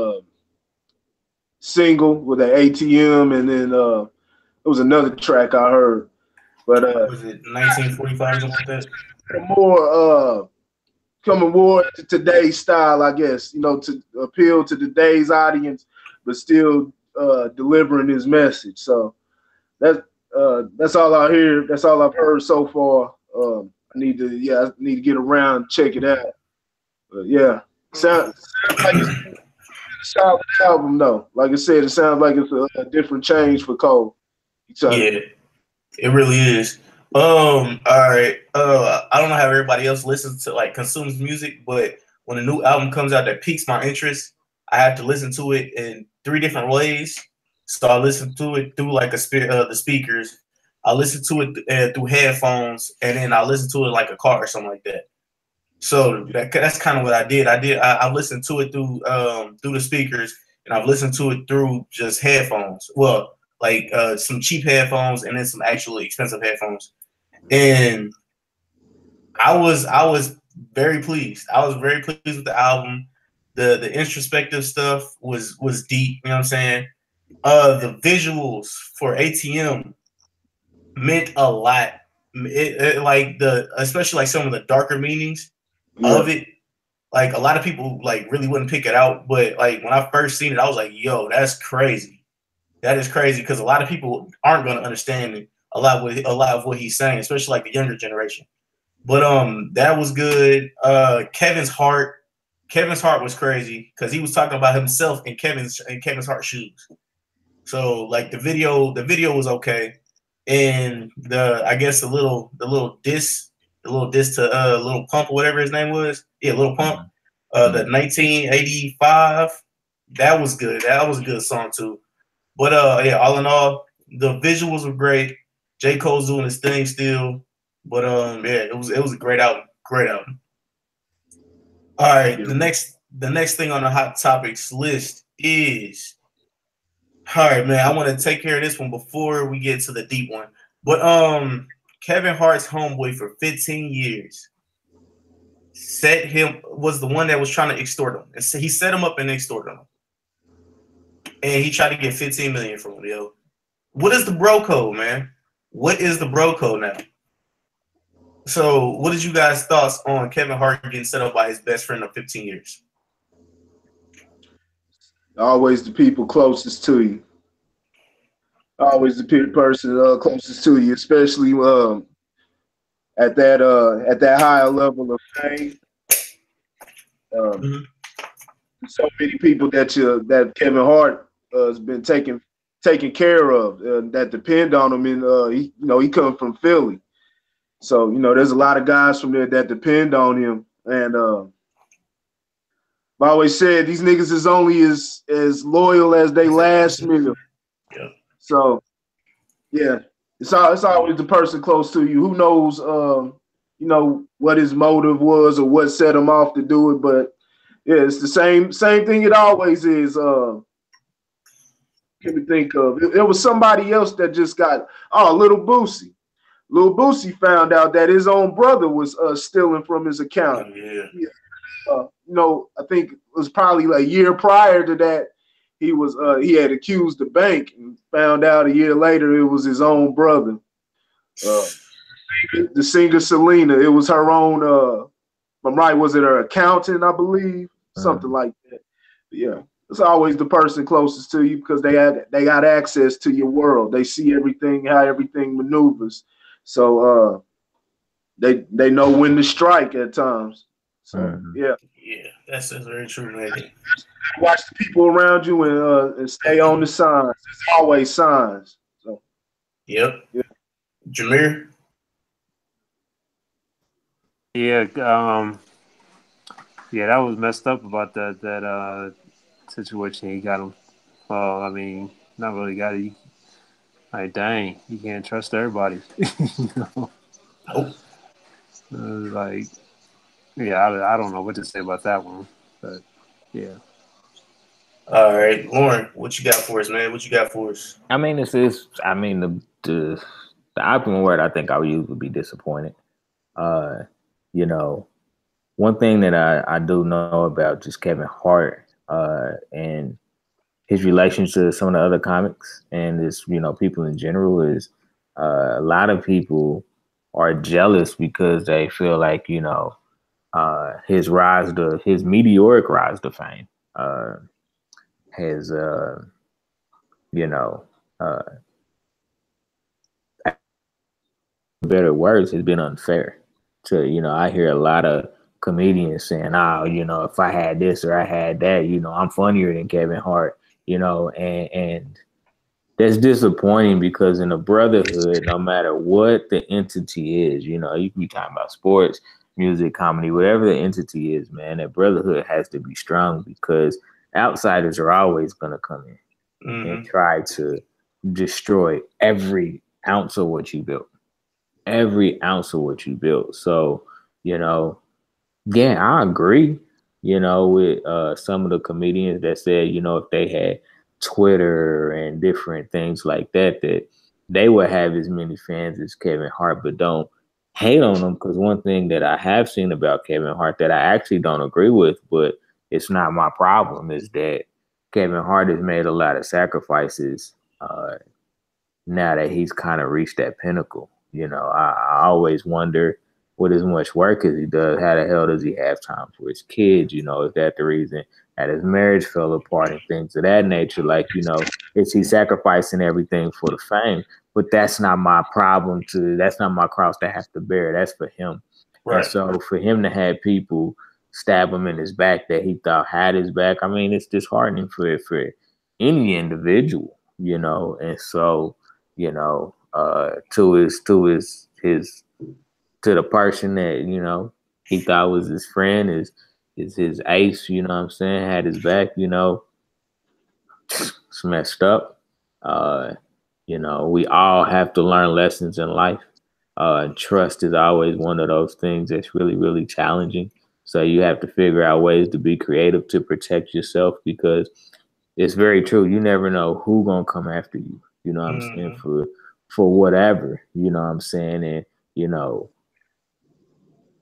single with the ATM, and then it was another track I heard. But Was it 1945 or something like that? more coming more to today's style, I guess, to appeal to today's audience, but still delivering his message. So that's all I hear. That's all I've heard so far. I need to get around, check it out. But yeah, sounds like it's a solid album though. Like I said, it sounds like it's a different change for Cole. Yeah, it really is. All right. I don't know how everybody else listens to consumes music, but when a new album comes out that piques my interest, I have to listen to it in 3 different ways. So I listen to it through the speakers. I listen to it through headphones, and then I listen to it like a car or something like that. So that's kind of what I did. I listened to it through the speakers, and I've listened to it through just headphones. Well, some cheap headphones and then some actually expensive headphones. And I was very pleased. I was very pleased with the album. The introspective stuff was deep. You know what I'm saying? The visuals for ATM meant a lot. Especially some of the darker meanings of it. Like a lot of people really wouldn't pick it out, but when I first seen it, I was like, "Yo, that's crazy." That is crazy because a lot of people aren't going to understand a lot of what he's saying, especially the younger generation. But that was good. Kevin's Hart was crazy because he was talking about himself in Kevin's Hart shoes. So the video was okay, and I guess the little diss to Little Pump or whatever his name was, Little Pump, the 1985, that was good. That was a good song too. But all in all, the visuals were great. J. Cole's doing his thing still. But it was a great album. Great album. All right, the next thing on the hot topics list is, all right, man. I want to take care of this one before we get to the deep one. But Kevin Hart's homeboy for 15 years was the one that was trying to extort him. And so he set him up and extorted him. And he tried to get 15 million from him, yo. What is the bro code, man? What is the bro code now? So, what is you guys' thoughts on Kevin Hart getting set up by his best friend of 15 years? Always the people closest to you. Always the person closest to you, especially at that higher level of fame. So many people that Kevin Hart has been taking care of that depend on him, and he comes from Philly, so there's a lot of guys from there that depend on him. And I always said these niggas is only as loyal as they last meal. Yeah. So yeah, it's always the person close to you who knows what his motive was or what set him off to do it, but yeah, it's the same thing it always is. Can we think of it? It was somebody else that just got Little Boosie. Little Boosie found out that his own brother was stealing from his account. I think it was probably a year prior to that. He had accused the bank and found out a year later it was his own brother. The singer Selena, it was her own. I'm right, was it her accountant, I believe? Something like that. But yeah, it's always the person closest to you because they got access to your world. They see everything, how everything maneuvers. So they know when to strike at times. So yeah. Yeah, that's very true, man. Watch the people around you and stay on the signs. There's always signs. So Yep. Jameer? Yeah, that was messed up about that situation. He got him. Well, I mean, not really got it. Dang, you can't trust everybody. Nope. I don't know what to say about that one, but yeah. All right, Lauren, what you got for us, man? What you got for us? I mean, the the optimal word I think I would use would be disappointed. You know, one thing that I do know about just Kevin Hart and his relation to some of the other comics and this, people in general is a lot of people are jealous because they feel like, his meteoric rise to fame has, you know, uh, better words, has been unfair to, I hear a lot of comedians saying, oh, if I had this or I had that, I'm funnier than Kevin Hart, and that's disappointing because in a brotherhood, no matter what the entity is, you can be talking about sports, music, comedy, whatever the entity is, man, that brotherhood has to be strong because outsiders are always going to come in and try to destroy every ounce of what you built. Every ounce of what you built. So, yeah, I agree, with some of the comedians that said, if they had Twitter and different things like that, that they would have as many fans as Kevin Hart, but don't hate on him. Because one thing that I have seen about Kevin Hart that I actually don't agree with, but it's not my problem, is that Kevin Hart has made a lot of sacrifices now that he's kind of reached that pinnacle. I always wonder, with as much work as he does, how the hell does he have time for his kids? Is that the reason that his marriage fell apart and things of that nature? Like, is he sacrificing everything for the fame? But that's not my problem that's not my cross to have to bear. That's for him. Right. And so for him to have people stab him in his back that he thought had his back, I mean, it's disheartening for any individual, and so, to the person that, he thought was his friend, is his ace, what I'm saying, had his back, it's messed up. We all have to learn lessons in life. Trust is always one of those things that's really, really challenging. So you have to figure out ways to be creative to protect yourself, because it's very true. You never know who gonna come after you. You know what I'm saying? For whatever, you know what I'm saying? And,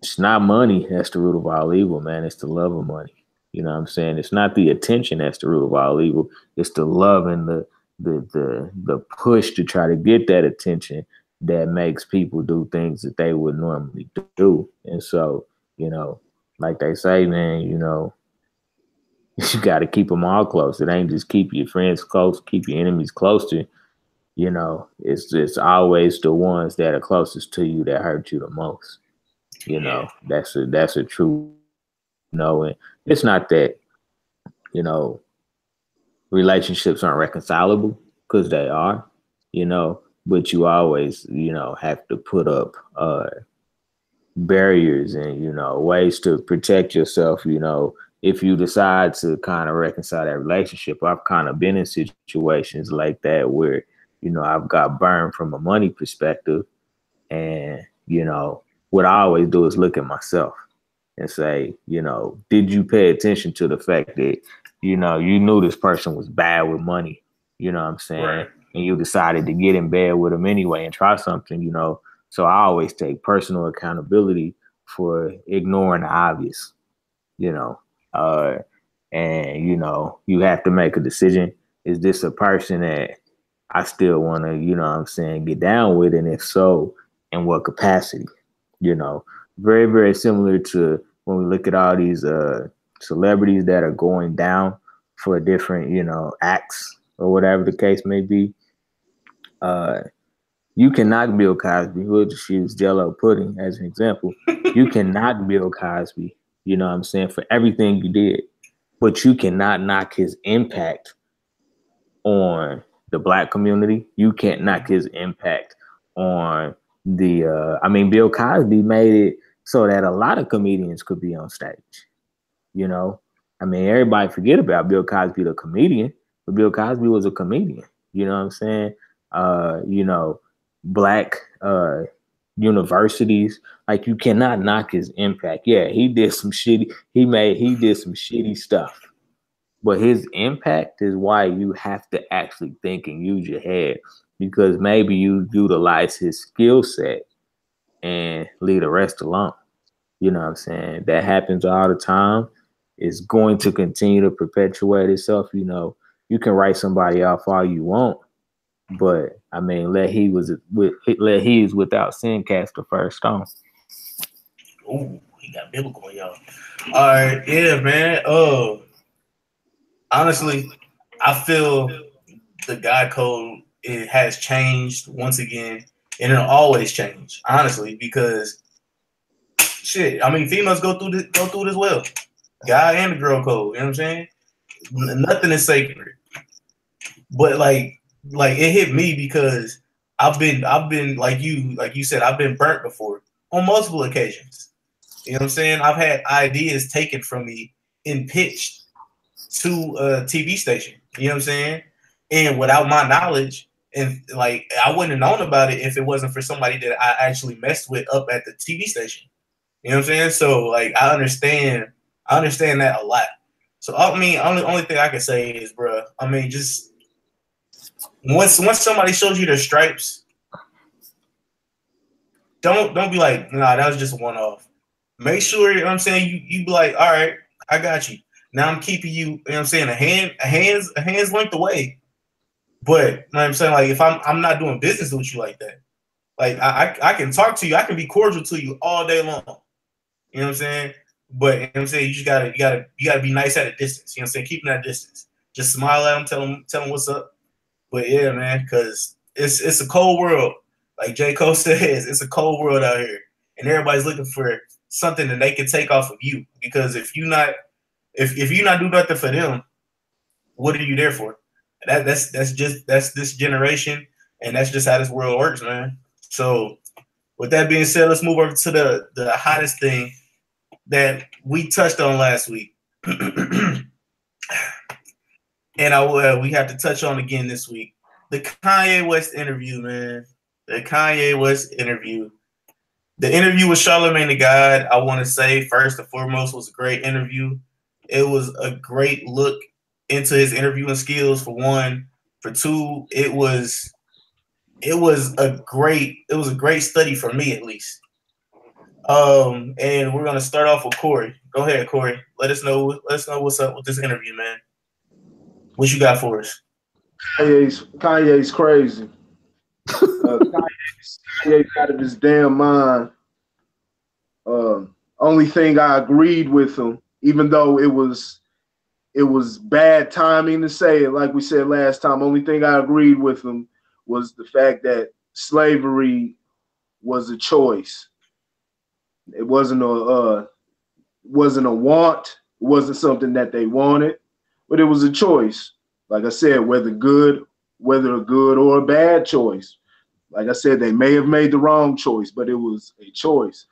it's not money that's the root of all evil, man. It's the love of money. You know what I'm saying? It's not the attention that's the root of all evil. It's the love and the push to try to get that attention that makes people do things that they would normally do. And so, like they say, man, you got to keep them all close. It ain't just keep your friends close, keep your enemies closer. It's always the ones that are closest to you that hurt you the most. That's a true, and it's not that, relationships aren't reconcilable, because they are, but you always, have to put up barriers and, ways to protect yourself, if you decide to kind of reconcile that relationship. I've kind of been in situations like that where, I've got burned from a money perspective, and, what I always do is look at myself and say, did you pay attention to the fact that, you knew this person was bad with money, you know what I'm saying? Right. And you decided to get in bed with them anyway and try something, So I always take personal accountability for ignoring the obvious, and, you have to make a decision. Is this a person that I still want to, get down with? And if so, in what capacity? Very, very similar to when we look at all these celebrities that are going down for different, acts or whatever the case may be. You can knock Bill Cosby. We'll just use Jell-O pudding as an example. You can knock Bill Cosby, for everything you did, but you cannot knock his impact on the Black community. You can't knock his impact on Bill Cosby made it so that a lot of comedians could be on stage. Everybody forget about Bill Cosby, the comedian, but Bill Cosby was a comedian. You know what I'm saying? Black universities, like, you cannot knock his impact. Yeah, he did some shitty stuff. But his impact is why you have to actually think and use your head, because maybe you utilize his skill set and leave the rest alone. You know what I'm saying? That happens all the time. It's going to continue to perpetuate itself. You know, you can write somebody off all you want, but I mean, let he is without sin cast the first stone. Ooh, he got biblical on y'all. All right, yeah, man. Honestly, I feel the God code, it has changed once again, and it'll always change. Honestly, because shit, I mean, females go through this well. Guy and the girl code. You know what I'm saying? Nothing is sacred. But like it hit me because I've been like you said, I've been burnt before on multiple occasions. You know what I'm saying? I've had ideas taken from me and pitched to a TV station. You know what I'm saying? And without my knowledge, and like I wouldn't have known about it if it wasn't for somebody that I actually messed with up at the TV station. You know what I'm saying? So like I understand that a lot. So I mean, only thing I can say is, bro, I mean, just once somebody shows you their stripes, don't be like, nah, that was just one off. Make sure, you know what I'm saying, you be like, all right, I got you. Now I'm keeping you, you know what I'm saying, a hand's length away. But you know what I'm saying, like if I'm not doing business with you like that, like I can talk to you, I can be cordial to you all day long. You know what I'm saying? But you know what I'm saying, you just gotta be nice at a distance. You know what I'm saying? Keeping that distance. Just smile at them, tell them what's up. But yeah, man, because it's a cold world. Like J. Cole says, it's a cold world out here. And everybody's looking for something that they can take off of you. Because if you not do nothing for them, what are you there for? That's this generation, and that's just how this world works, man. So with that being said, let's move over to the hottest thing that we touched on last week. And we have to touch on again this week. The Kanye West interview, man. The Kanye West interview. The interview with Charlamagne the God, I want to say, first and foremost, was a great interview. It was a great look into his interviewing skills, for one. For two, it was a great study for me, at least. And we're gonna start off with Corey. Go ahead, Corey. Let us know what's up with this interview, man. What you got for us? Kanye's crazy. Kanye's out of his damn mind. Only thing I agreed with him, even though it was bad timing to say it, like we said last time. Only thing I agreed with him was the fact that slavery was a choice. It wasn't a want. It wasn't something that they wanted, but it was a choice. Like I said, whether a good or a bad choice. Like I said, they may have made the wrong choice, but it was a choice.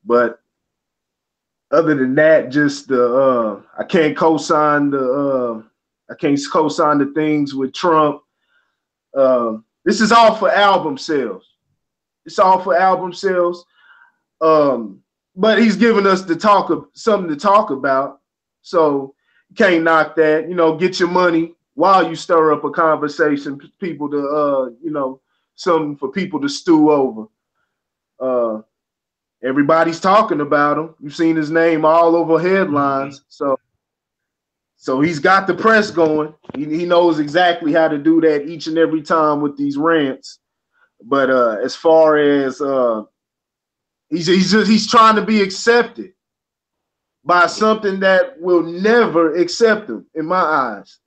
But other than that, just I can't co-sign the things with Trump. This is all for album sales. It's all for album sales. But he's giving us something to talk about. So you can't knock that. You know, get your money while you stir up a conversation, people to something for people to stew over. Everybody's talking about him. You've seen his name all over headlines. So he's got the press going. He knows exactly how to do that each and every time with these rants. But as far as he's trying to be accepted by something that will never accept him, in my eyes.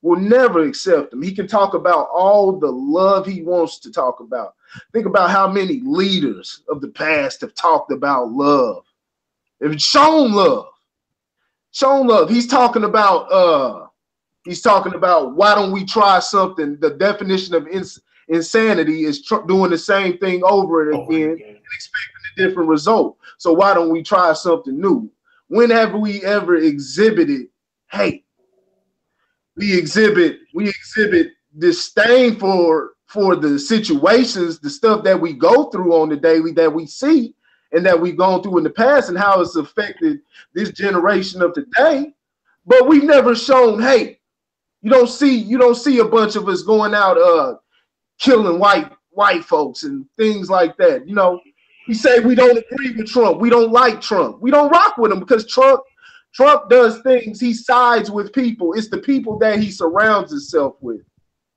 Will never accept him. He can talk about all the love he wants to talk about. Think about how many leaders of the past have talked about love. They've shown love. Shown love. He's talking about why don't we try something? The definition of insanity is doing the same thing over and again and expecting a different result. So why don't we try something new? When have we ever exhibited hate? We exhibit disdain for the situations, the stuff that we go through on the daily, that we see and that we've gone through in the past, and how it's affected this generation of today. but we've never shown hate. You don't see a bunch of us going out killing white folks and things like that. You know, we say we don't agree with Trump. We don't like Trump. We don't rock with him because Trump does things. He sides with people. It's the people that he surrounds himself with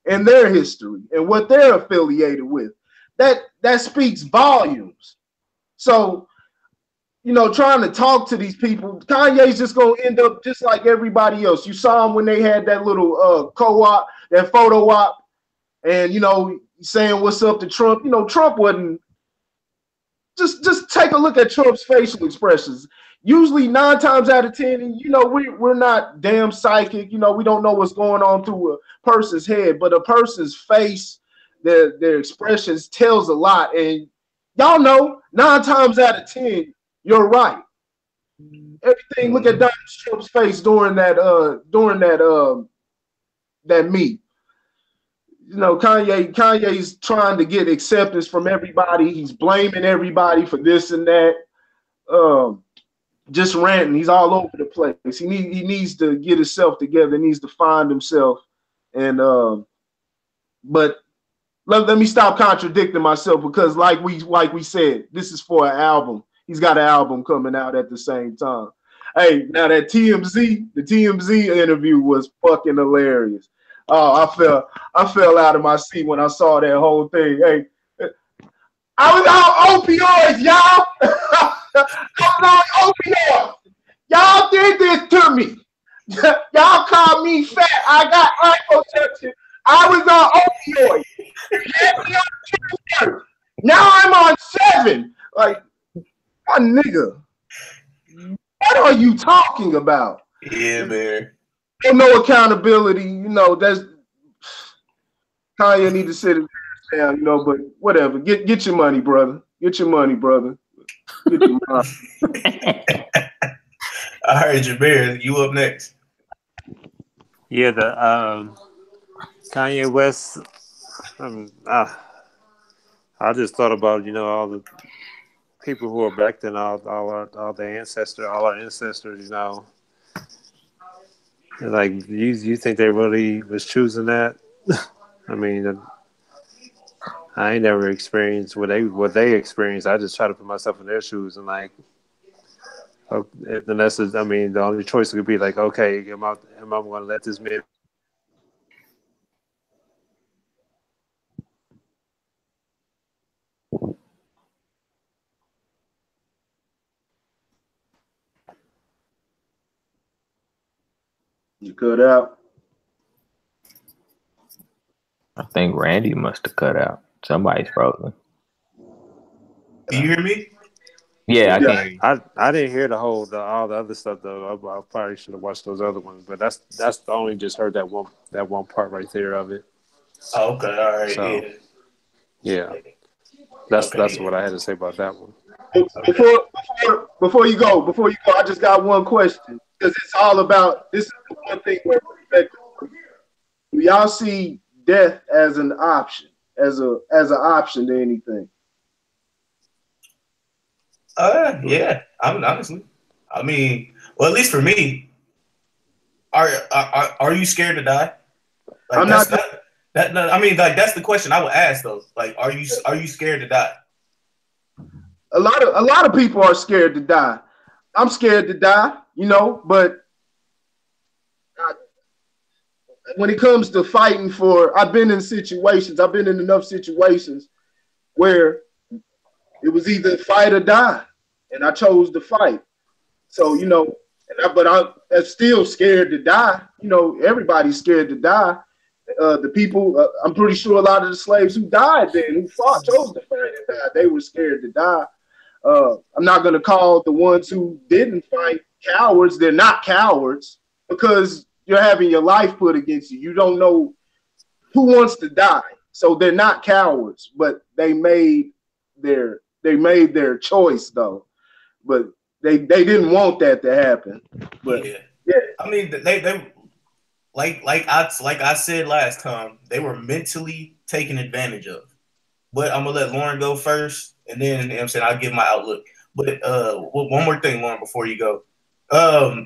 and their history and what they're affiliated with. That speaks volumes. So, you know, trying to talk to these people, Kanye's just gonna end up just like everybody else. You saw him when they had that little co-op, that photo op, and you know, saying what's up to Trump. You know, Trump wasn't. Just take a look at Trump's facial expressions. Usually 9 times out of 10, you know, we're not damn psychic. You know, we don't know what's going on through a person's head, but a person's face, their expressions tells a lot. And y'all know 9 times out of 10, you're right. Everything. Look at Donald Trump's face during that meet. You know, Kanye's trying to get acceptance from everybody. He's blaming everybody for this and that. Just ranting. He's all over the place. He needs to get himself together. He needs to find himself. And but let me stop contradicting myself, because like we said, this is for an album. He's got an album coming out at the same time. Hey, now that the TMZ interview was fucking hilarious. Oh, I fell out of my seat when I saw that whole thing. Hey, I was on opioids, y'all. I was on opioids. Y'all did this to me. Y'all called me fat. I got liposuction. I was on opioids. Now I'm on 7. Like, my nigga, what are you talking about? Yeah, man. No accountability, you know. That's Kanye need to sit his ass down, you know. But whatever, get your money, brother. Get your money, brother. Get your money. All right, Jameer, you up next. Yeah, the Kanye West. I just thought about, you know, all the people who are back then, all our ancestors, you know. Like, you think they really was choosing that? I mean, I ain't never experienced what they experienced. I just try to put myself in their shoes and like, unless it's, I mean, the only choice could be like, okay, am I going to let this man? You cut out. I think Randy must have cut out. Somebody's frozen. Do you hear me? Yeah, I can't hear you. I didn't hear all the other stuff though. I probably should have watched those other ones, but that's the only just heard that one part right there of it. Oh, okay, all right, So, yeah. That's what I had to say about that one. Before you go, I just got one question, because it's all about, this is the one thing where do y'all see death as an option, as an option to anything? Yeah. Honestly, I mean, well, at least for me, are you scared to die? Like, I'm not. I mean, like, that's the question I would ask though. Like, are you scared to die? A lot of people are scared to die. I'm scared to die, you know, but when it comes to fighting I've been in enough situations where it was either fight or die, and I chose to fight. So, you know, but I'm still scared to die. You know, everybody's scared to die. The people, I'm pretty sure a lot of the slaves who died then, who chose to fight and die, they were scared to die. I'm not going to call the ones who didn't fight cowards. They're not cowards, because you're having your life put against you. You don't know who wants to die. So they're not cowards, but they made their choice though. But they didn't want that to happen. But yeah. I mean, they like I said last time, they were mentally taken advantage of. But I'm gonna let Lauren go first, and then, you know what I'm saying, I'll give my outlook. But one more thing, Lauren, before you go.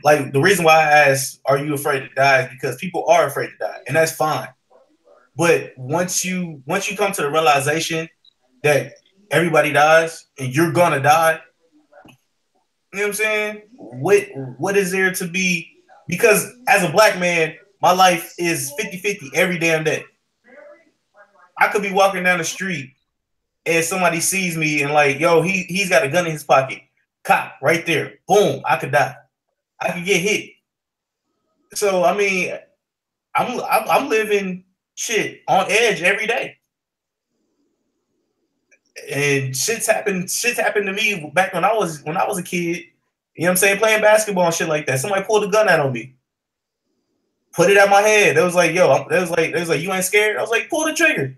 Like the reason why I asked, "Are you afraid to die?" is because people are afraid to die, and that's fine. But once you come to the realization that everybody dies and you're gonna die, you know what I'm saying? What is there to be? Because as a black man, my life is 50-50 every damn day. I could be walking down the street and somebody sees me and like, yo, he's got a gun in his pocket. Cop right there. Boom, I could die. I could get hit. So I mean, I'm living shit on edge every day. And shit's happened to me back when I was a kid. You know what I'm saying? Playing basketball and shit like that. Somebody pulled a gun out on me. Put it at my head. They was like, yo, they was like, you ain't scared? I was like, pull the trigger.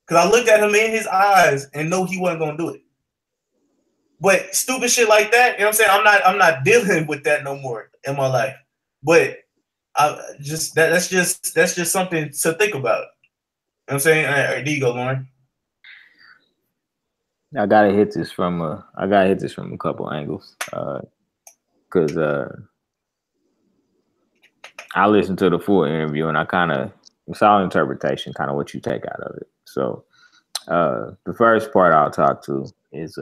Cause I looked at him in his eyes and know he wasn't gonna do it. But stupid shit like that, you know what I'm saying? I'm not dealing with that no more in my life. But that's just something to think about. You know what I'm saying? All right, there you go, Lauren. I gotta hit this from a couple angles. Cause I listened to the full interview and it's all interpretation, kind of what you take out of it. So the first part I'll talk to is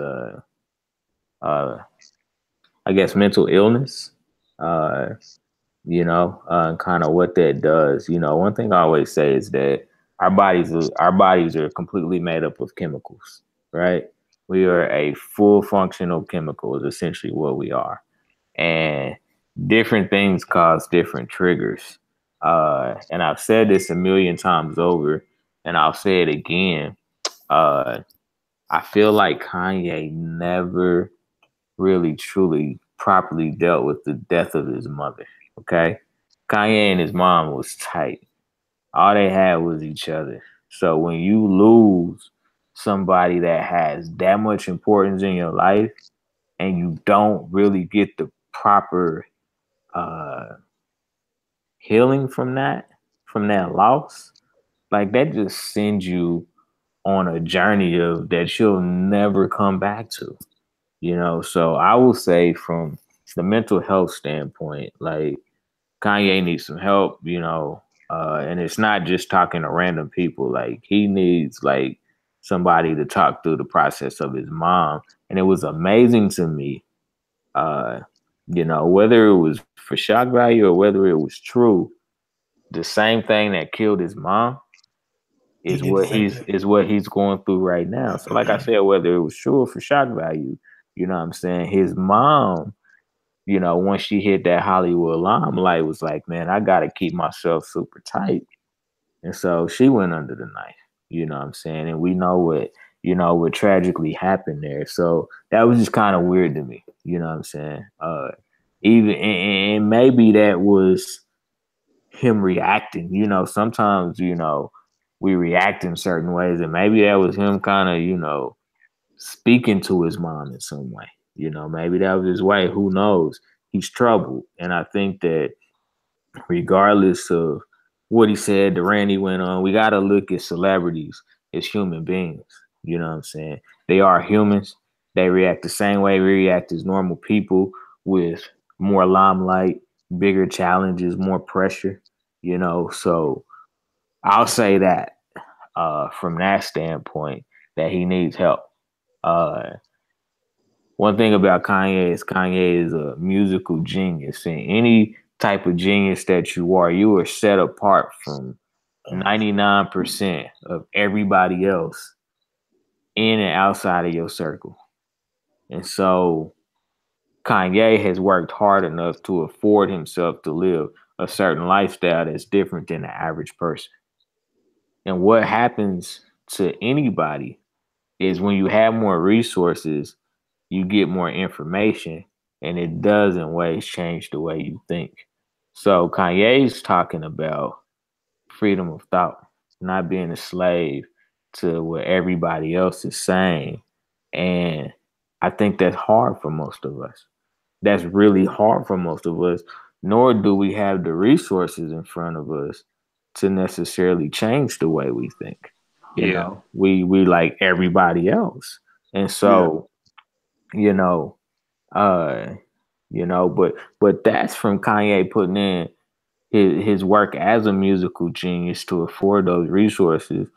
I guess mental illness. Kind of what that does. One thing I always say is that our bodies are completely made up of chemicals, right? We are a full functional chemical is essentially what we are. And different things cause different triggers. And I've said this a million times over, and I'll say it again. I feel like Kanye never really truly properly dealt with the death of his mother. Okay. Kanye and his mom was tight. All they had was each other. So when you lose somebody that has that much importance in your life and you don't really get the proper healing from that loss, like that just sends you on a journey of that you'll never come back to. So I will say from the mental health standpoint, like Kanye needs some help, and it's not just talking to random people. Like he needs like somebody to talk through the process of his mom. And it was amazing to me, whether it was for shock value or whether it was true, the same thing that killed his mom is what he's going through right now. So like I said, whether it was true or for shock value, you know what I'm saying? His mom, once she hit that Hollywood limelight, was like, man, I got to keep myself super tight. And so she went under the knife, you know what I'm saying? And we know what tragically happened there. So that was just kind of weird to me, you know what I'm saying? And maybe that was him reacting, sometimes, we react in certain ways. And maybe that was him kind of, speaking to his mom in some way. Maybe that was his way. Who knows? He's troubled. And I think that regardless of what he said, the rant he went on, we got to look at celebrities as human beings. You know what I'm saying? They are humans. They react the same way we react as normal people with more limelight, bigger challenges, more pressure, So I'll say that from that standpoint that he needs help. One thing about Kanye is a musical genius, and any type of genius that you are set apart from 99% of everybody else in and outside of your circle. And so Kanye has worked hard enough to afford himself to live a certain lifestyle that's different than the average person. And what happens to anybody is when you have more resources, you get more information, and it does in ways change the way you think. So Kanye's talking about freedom of thought, not being a slave to what everybody else is saying. And I think that's hard for most of us. That's really hard for most of us, nor do we have the resources in front of us to necessarily change the way we think. You know, we like everybody else. And so, you know. But that's from Kanye putting in his work as a musical genius to afford those resources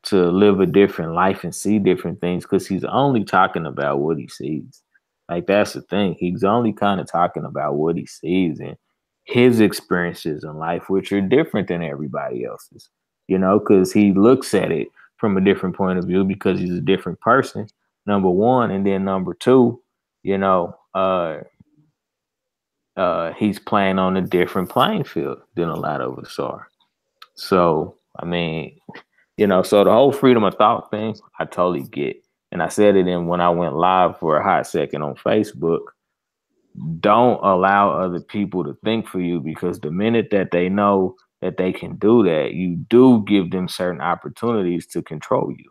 to live a different life and see different things, because he's only talking about what he sees. Like, that's the thing. He's only kind of talking about what he sees and his experiences in life, which are different than everybody else's, you know, because he looks at it from a different point of view because he's a different person, number one. And then number two, you know, he's playing on a different playing field than a lot of us are. So, I mean, you know, so the whole freedom of thought thing, I totally get. And I said it in when I went live for a hot second on Facebook. Don't allow other people to think for you, because the minute that they know that they can do that, you do give them certain opportunities to control you.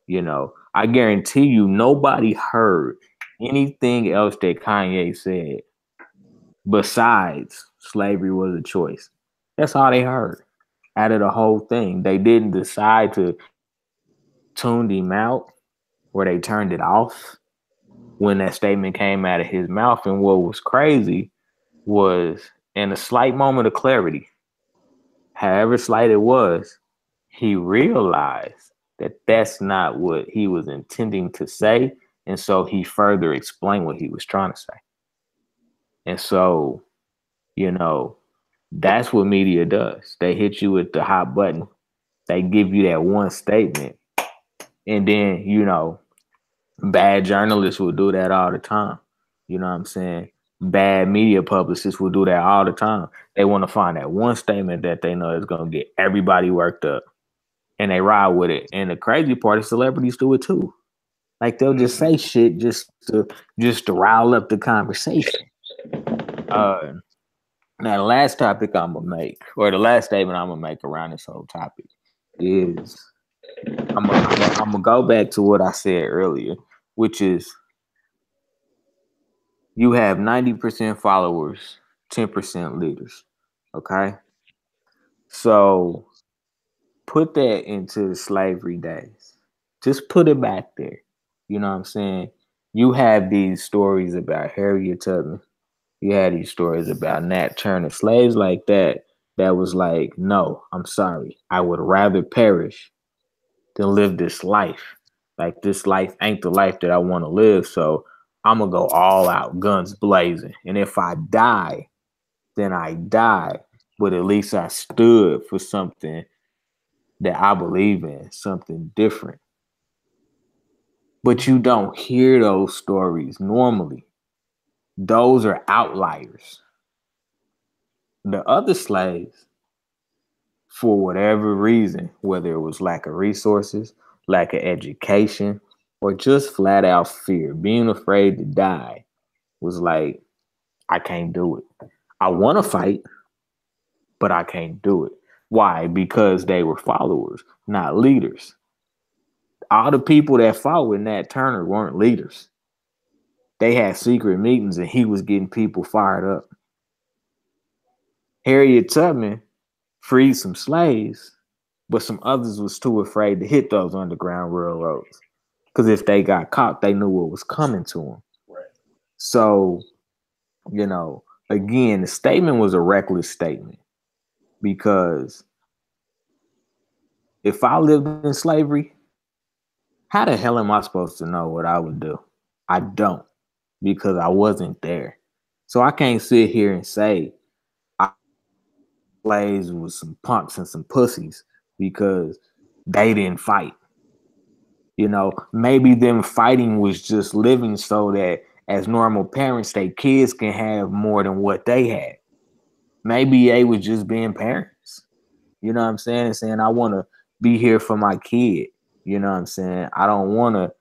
You know, I guarantee you nobody heard anything else that Kanye said besides slavery was a choice. That's all they heard out of the whole thing. They didn't decide to tune him out, or they turned it off when that statement came out of his mouth. And what was crazy was, in a slight moment of clarity, however slight it was, he realized that that's not what he was intending to say. And so he further explained what he was trying to say. And so, you know, that's what media does. They hit you with the hot button. They give you that one statement. And then, you know, bad journalists will do that all the time. You know what I'm saying? Bad media publicists will do that all the time. They want to find that one statement that they know is going to get everybody worked up, and they ride with it. And the crazy part is celebrities do it too. Like, they'll just say shit just to rile up the conversation. Now, the last topic I'm going to make, or the last statement I'm going to make around this whole topic is, I'm going to go back to what I said earlier, which is, you have 90% followers, 10% leaders. Okay? So put that into the slavery days. Just put it back there. You know what I'm saying? You have these stories about Harriet Tubman. You had these stories about Nat Turner, slaves like that was like, no, I'm sorry. I would rather perish than live this life. Like, this life ain't the life that I want to live. So I'm going to go all out, guns blazing. And if I die, then I die. But at least I stood for something that I believe in, something different. But you don't hear those stories normally. Those are outliers. The other slaves, for whatever reason, whether it was lack of resources, lack of education, or just flat out fear, being afraid to die, was like, I can't do it. I want to fight, but I can't do it. Why? Because they were followers, not leaders. All the people that fought with Nat Turner weren't leaders. They had secret meetings and he was getting people fired up. Harriet Tubman freed some slaves, but some others was too afraid to hit those underground railroads, because if they got caught, they knew what was coming to them. Right. So, you know, again, the statement was a reckless statement, because if I lived in slavery, how the hell am I supposed to know what I would do? I don't, because I wasn't there. So I can't sit here and say slaves was some punks and some pussies because they didn't fight. You know, maybe them fighting was just living so that as normal parents, their kids can have more than what they had. Maybe they was just being parents. You know what I'm saying? And saying, I want to be here for my kid. You know what I'm saying? I don't want to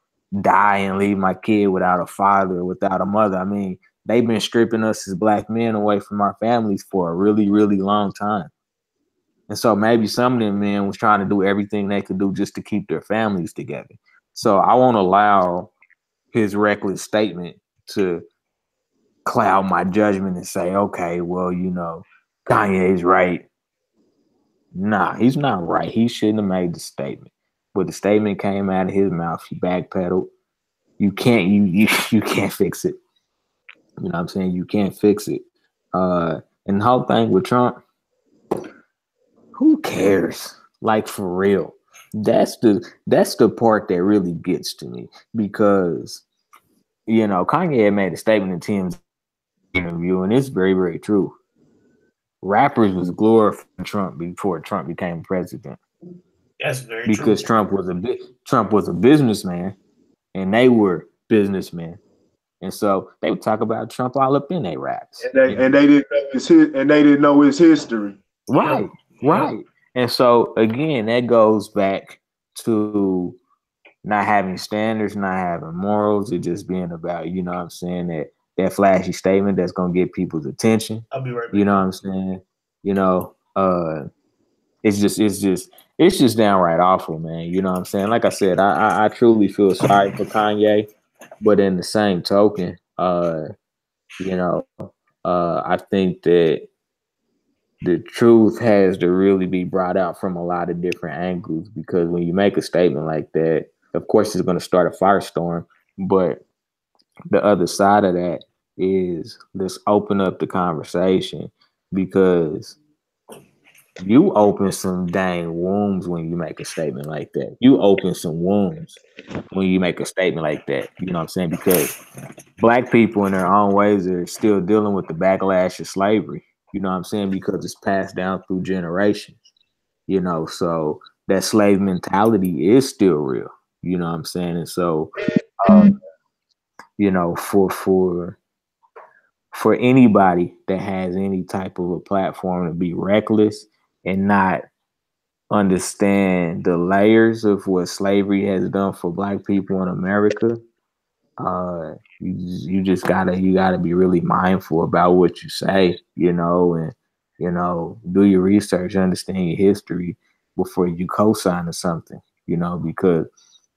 die and leave my kid without a father, without a mother. I mean, they've been stripping us as black men away from our families for a really, really long time. And so maybe some of them men was trying to do everything they could do just to keep their families together. So I won't allow his reckless statement to cloud my judgment and say, okay, well, you know, Kanye's right. Nah, he's not right. He shouldn't have made the statement. But the statement came out of his mouth. He backpedaled. You can't fix it. You know what I'm saying? You can't fix it. And the whole thing with Trump, who cares? Like for real. That's the part that really gets to me because Kanye had made a statement in Tim's interview, and it's very, very true. Rappers was glorifying Trump before Trump became president. That's very because true. Trump was a businessman, and they were businessmen, and so they would talk about Trump all up in their raps. And they didn't know his history. Right, right. And so again, that goes back to not having standards, not having morals, it just being about, what I'm saying, that flashy statement that's gonna get people's attention. I'll be right back. You know what I'm saying? It's just downright awful, man. You know what I'm saying? Like I said, I truly feel sorry for Kanye, but in the same token, I think that the truth has to really be brought out from a lot of different angles, because when you make a statement like that, of course it's going to start a firestorm, but the other side of that is let's open up the conversation, because you open some dang wounds when you make a statement like that. You open some wounds when you make a statement like that. You know what I'm saying? Because Black people in their own ways are still dealing with the backlash of slavery. You know what I'm saying? Because it's passed down through generations. So that slave mentality is still real. You know what I'm saying? And so, for anybody that has any type of a platform to be reckless and not understand the layers of what slavery has done for Black people in America, you just gotta be really mindful about what you say, and do your research, understand your history before you co-sign to something, because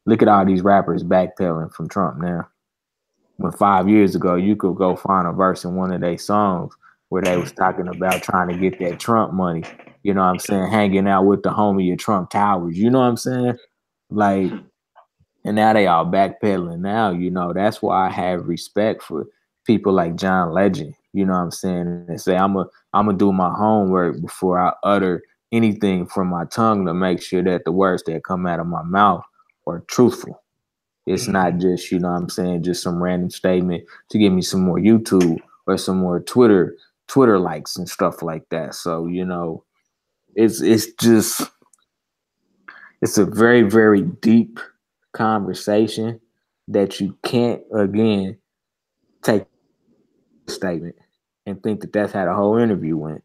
look at all these rappers backpedaling from Trump now. When 5 years ago you could go find a verse in one of their songs where they was talking about trying to get that Trump money, you know what I'm saying, hanging out with the homie at Trump Towers, you know what I'm saying? Like, and now they all backpedaling now, that's why I have respect for people like John Legend, you know what I'm saying, and say I'm gonna do my homework before I utter anything from my tongue to make sure that the words that come out of my mouth are truthful. It's not just, what I'm saying, just some random statement to give me some more YouTube or some more Twitter likes and stuff like that. So, it's a very, very deep conversation that you can't, again, take a statement and think that that's how the whole interview went.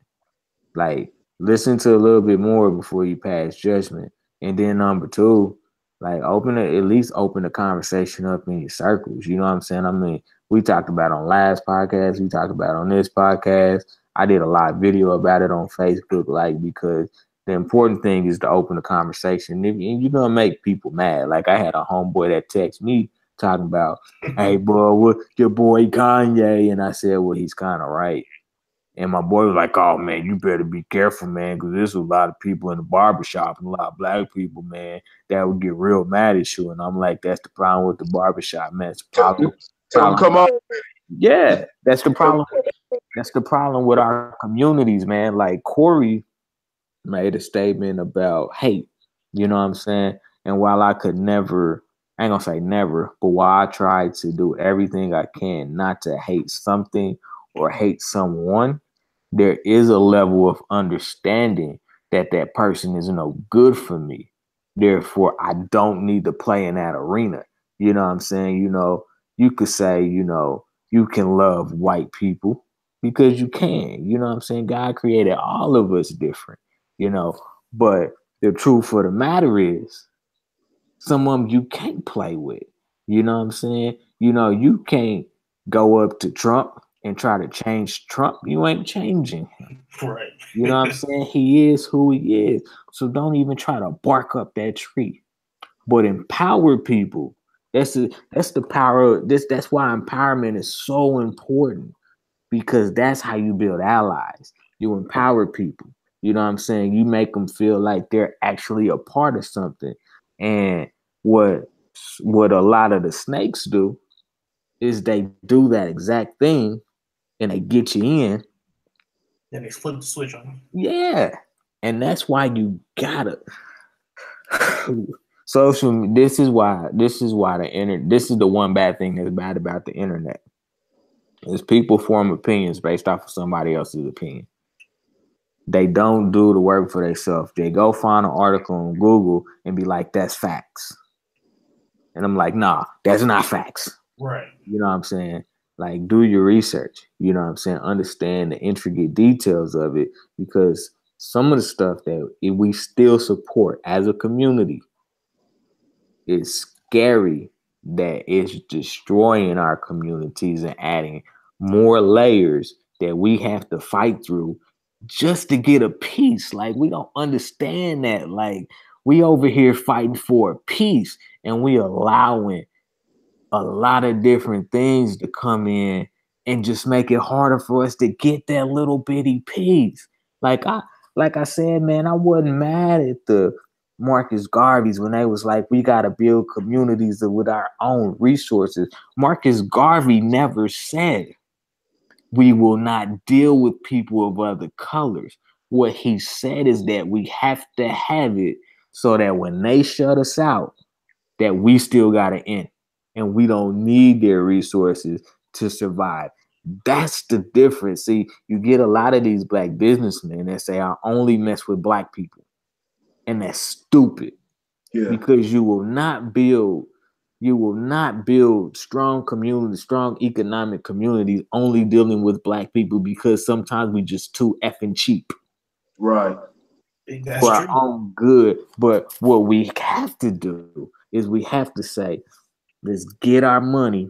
Like, listen to a little bit more before you pass judgment. And then number two, like, at least open the conversation up in your circles. You know what I'm saying? I mean, we talked about on last podcast, we talked about on this podcast. I did a live video about it on Facebook, because the important thing is to open the conversation. And you're gonna make people mad. Like, I had a homeboy that texted me talking about, hey, bro, what your boy Kanye? And I said, well, he's kind of right. And my boy was like, oh, man, you better be careful, man, because there's a lot of people in the barbershop and a lot of Black people, man, that would get real mad at you. And I'm like, that's the problem with the barbershop, man. It's the problem. Come on. Yeah, that's the problem. That's the problem with our communities, man. Like, Corey made a statement about hate, you know what I'm saying? And while I could never, I ain't gonna say never, but while I tried to do everything I can not to hate something or hate someone, there is a level of understanding that that person is no good for me. Therefore, I don't need to play in that arena. You know what I'm saying? You could say, you can love white people because you can. You know what I'm saying? God created all of us different, but the truth of the matter is some of them you can't play with. You know what I'm saying? You can't go up to Trump and try to change Trump. You ain't changing him. Right. You know what I'm saying? He is who he is. So don't even try to bark up that tree. But empower people. That's the power. That's why empowerment is so important, because that's how you build allies. You empower people. You know what I'm saying? You make them feel like they're actually a part of something. And what a lot of the snakes do is they do that exact thing, and they get you in. Then they flip the switch on Yeah. And that's why you gotta social. This is why the internet. This is the one bad thing that's bad about the internet is people form opinions based off of somebody else's opinion. They don't do the work for themselves. They go find an article on Google and be like, "That's facts," and I'm like, "Nah, that's not facts." Right. You know what I'm saying? Like, do your research. You know what I'm saying? Understand the intricate details of it because some of the stuff that we still support as a community is scary that it's destroying our communities and adding more layers that we have to fight through just to get a peace. Like, we don't understand that. Like, we over here fighting for a peace and we allowing a lot of different things to come in and just make it harder for us to get that little bitty piece. Like I said, man, I wasn't mad at the Marcus Garveys when they was like, we gotta build communities with our own resources. Marcus Garvey never said we will not deal with people of other colors. What he said is that we have to have it so that when they shut us out, that we still got to end and we don't need their resources to survive. That's the difference. See, you get a lot of these black businessmen that say, I only mess with black people. And that's stupid. Yeah. Because you will not build strong communities, strong economic communities only dealing with black people because sometimes we just too effing cheap. Right. That's for true. our own good. But what we have to do is we have to say, let's get our money,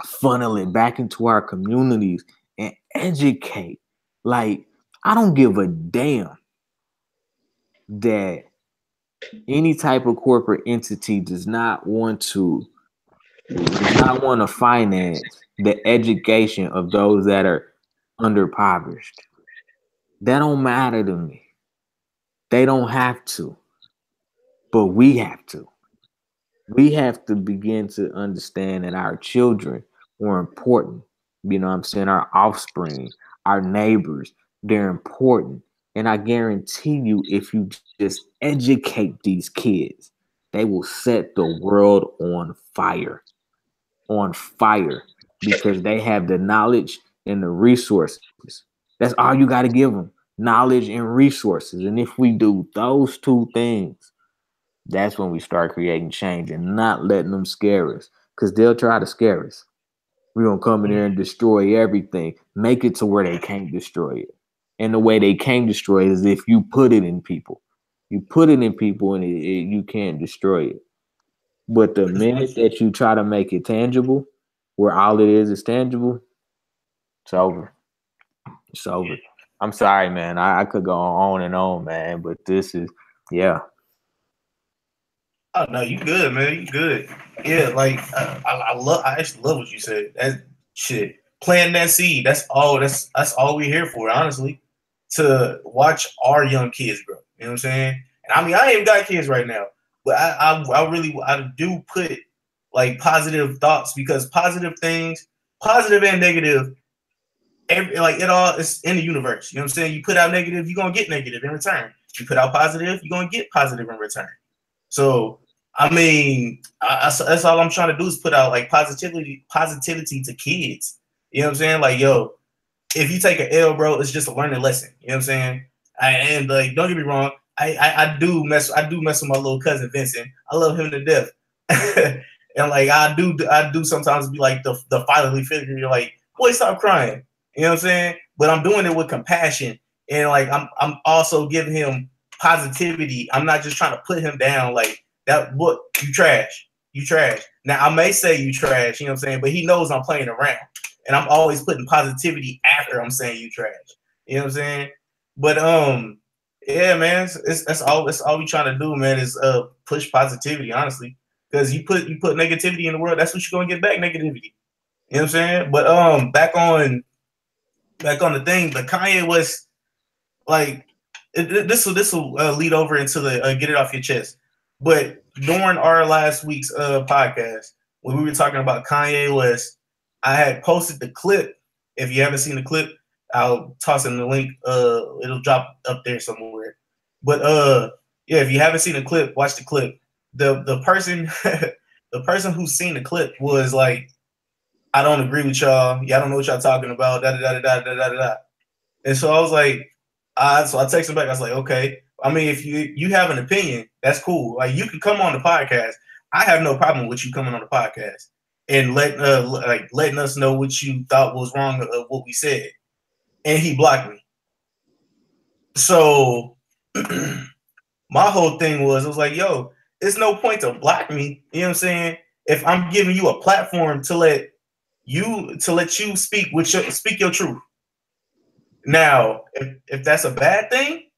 funnel it back into our communities and educate. Like, I don't give a damn that any type of corporate entity does not want to finance the education of those that are underpoverished. That don't matter to me. They don't have to. But we have to. We have to begin to understand that our children are important. You know what I'm saying? Our offspring, our neighbors, they're important. And I guarantee you, if you just educate these kids, they will set the world on fire. On fire. Because they have the knowledge and the resources. That's all you got to give them. Knowledge and resources. And if we do those two things, that's when we start creating change and not letting them scare us. Because they'll try to scare us. We're going to come in there and destroy everything. Make it to where they can't destroy it. And the way they can't destroy it is if you put it in people. You put it in people and you can't destroy it. But the minute that you try to make it tangible, where all it is tangible, it's over. It's over. I'm sorry, man. I could go on and on, man. But this is, yeah. Oh no, you good, man. You good. Yeah, like I actually love what you said. That shit, planting that seed. That's all we're here for, honestly. To watch our young kids grow. You know what I'm saying? And I mean, I ain't even got kids right now, but I do put like positive thoughts because positive things, positive and negative, it all is in the universe. You know what I'm saying? You put out negative, you're gonna get negative in return. You put out positive, you're gonna get positive in return. So I mean, that's all I'm trying to do is put out like positivity to kids. You know what I'm saying? Like, yo, if you take an L, bro, it's just a learning lesson. You know what I'm saying? And like, don't get me wrong, I do mess with my little cousin Vincent. I love him to death. And like I do sometimes be like the fatherly figure. You're like, boy, stop crying. You know what I'm saying? But I'm doing it with compassion. And like I'm also giving him positivity. I'm not just trying to put him down like that. What you trash. Now I may say you trash, you know what I'm saying, but he knows I'm playing around. And I'm always putting positivity after I'm saying you trash. You know what I'm saying? But yeah, man, that's all we trying to do, man, is push positivity, honestly. Because you put negativity in the world, that's what you're gonna get back, negativity. You know what I'm saying? But back on the thing, the Kanye West, like this will lead over into the get it off your chest. But during our last week's podcast, when we were talking about Kanye West, I had posted the clip If you haven't seen the clip, I'll toss in the link. It'll drop up there somewhere. But yeah, if you haven't seen the clip, watch the clip. The person the person who's seen the clip was like, I don't agree with y'all. Y'all don't know what y'all talking about. Da da da da da da da da. And so I was like, so I texted him back. I was like, okay. I mean, if you have an opinion, that's cool. Like, you can come on the podcast. I have no problem with you coming on the podcast and letting us know what you thought was wrong of what we said. And he blocked me. So my whole thing was, I was like, yo, it's no point to block me. You know what I'm saying? If I'm giving you a platform to let you speak your truth. Now, if that's a bad thing,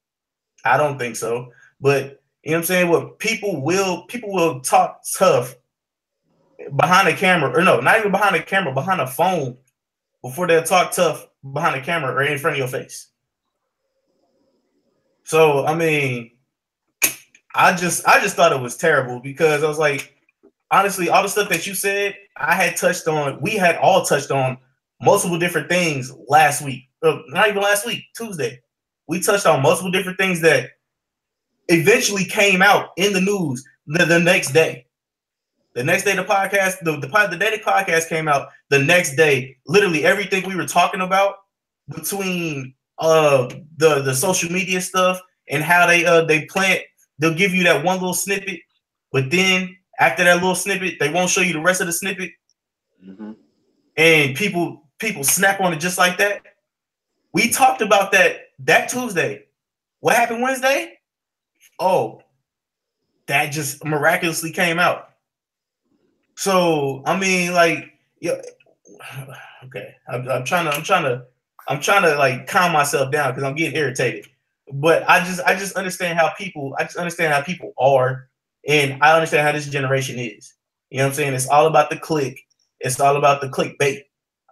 I don't think so. But you know what I'm saying? What people will talk tough behind the camera, or no, not even behind the camera, behind a phone, before they'll talk tough behind the camera or in front of your face. So I mean, I just thought it was terrible, because I was like, honestly, all the stuff that you said, we had all touched on multiple different things last week. Not even last week, Tuesday. We touched on multiple different things that eventually came out in the news the next day. The next day the podcast, the day the podcast came out, the next day, literally everything we were talking about between the social media stuff and how they'll give you that one little snippet, but then after that little snippet, they won't show you the rest of the snippet. Mm-hmm. And people snap on it just like that. We talked about that Tuesday. What happened Wednesday? Oh, that just miraculously came out. So I mean, like, yeah, okay. I'm trying to like calm myself down because I'm getting irritated. But I just understand how people are, and I understand how this generation is. You know what I'm saying? It's all about the click. It's all about the clickbait.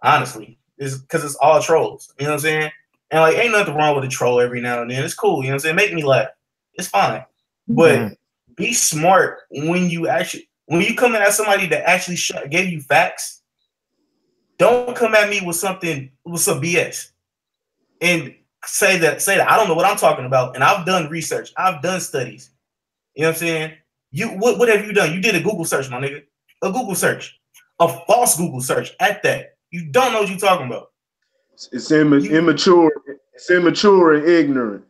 Honestly, it's because it's all trolls. You know what I'm saying? And like, ain't nothing wrong with a troll every now and then. It's cool. You know what I'm saying? Make me laugh. It's fine. But be smart when you come at somebody that actually gave you facts. Don't come at me with some BS and say that I don't know what I'm talking about. And I've done research. I've done studies. You know what I'm saying? What have you done? You did a Google search, my nigga. A Google search. A false Google search at that. You don't know what you're talking about. It's immature. It's immature and ignorant.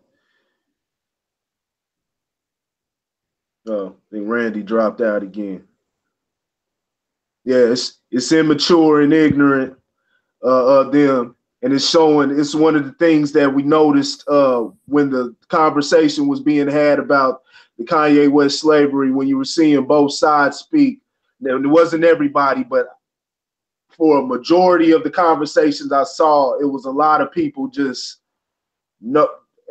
Oh, I think Randy dropped out again. Yeah, it's immature and ignorant of them. And it's one of the things that we noticed when the conversation was being had about the Kanye West slavery, when you were seeing both sides speak. Now, it wasn't everybody, but for a majority of the conversations I saw, it was a lot of people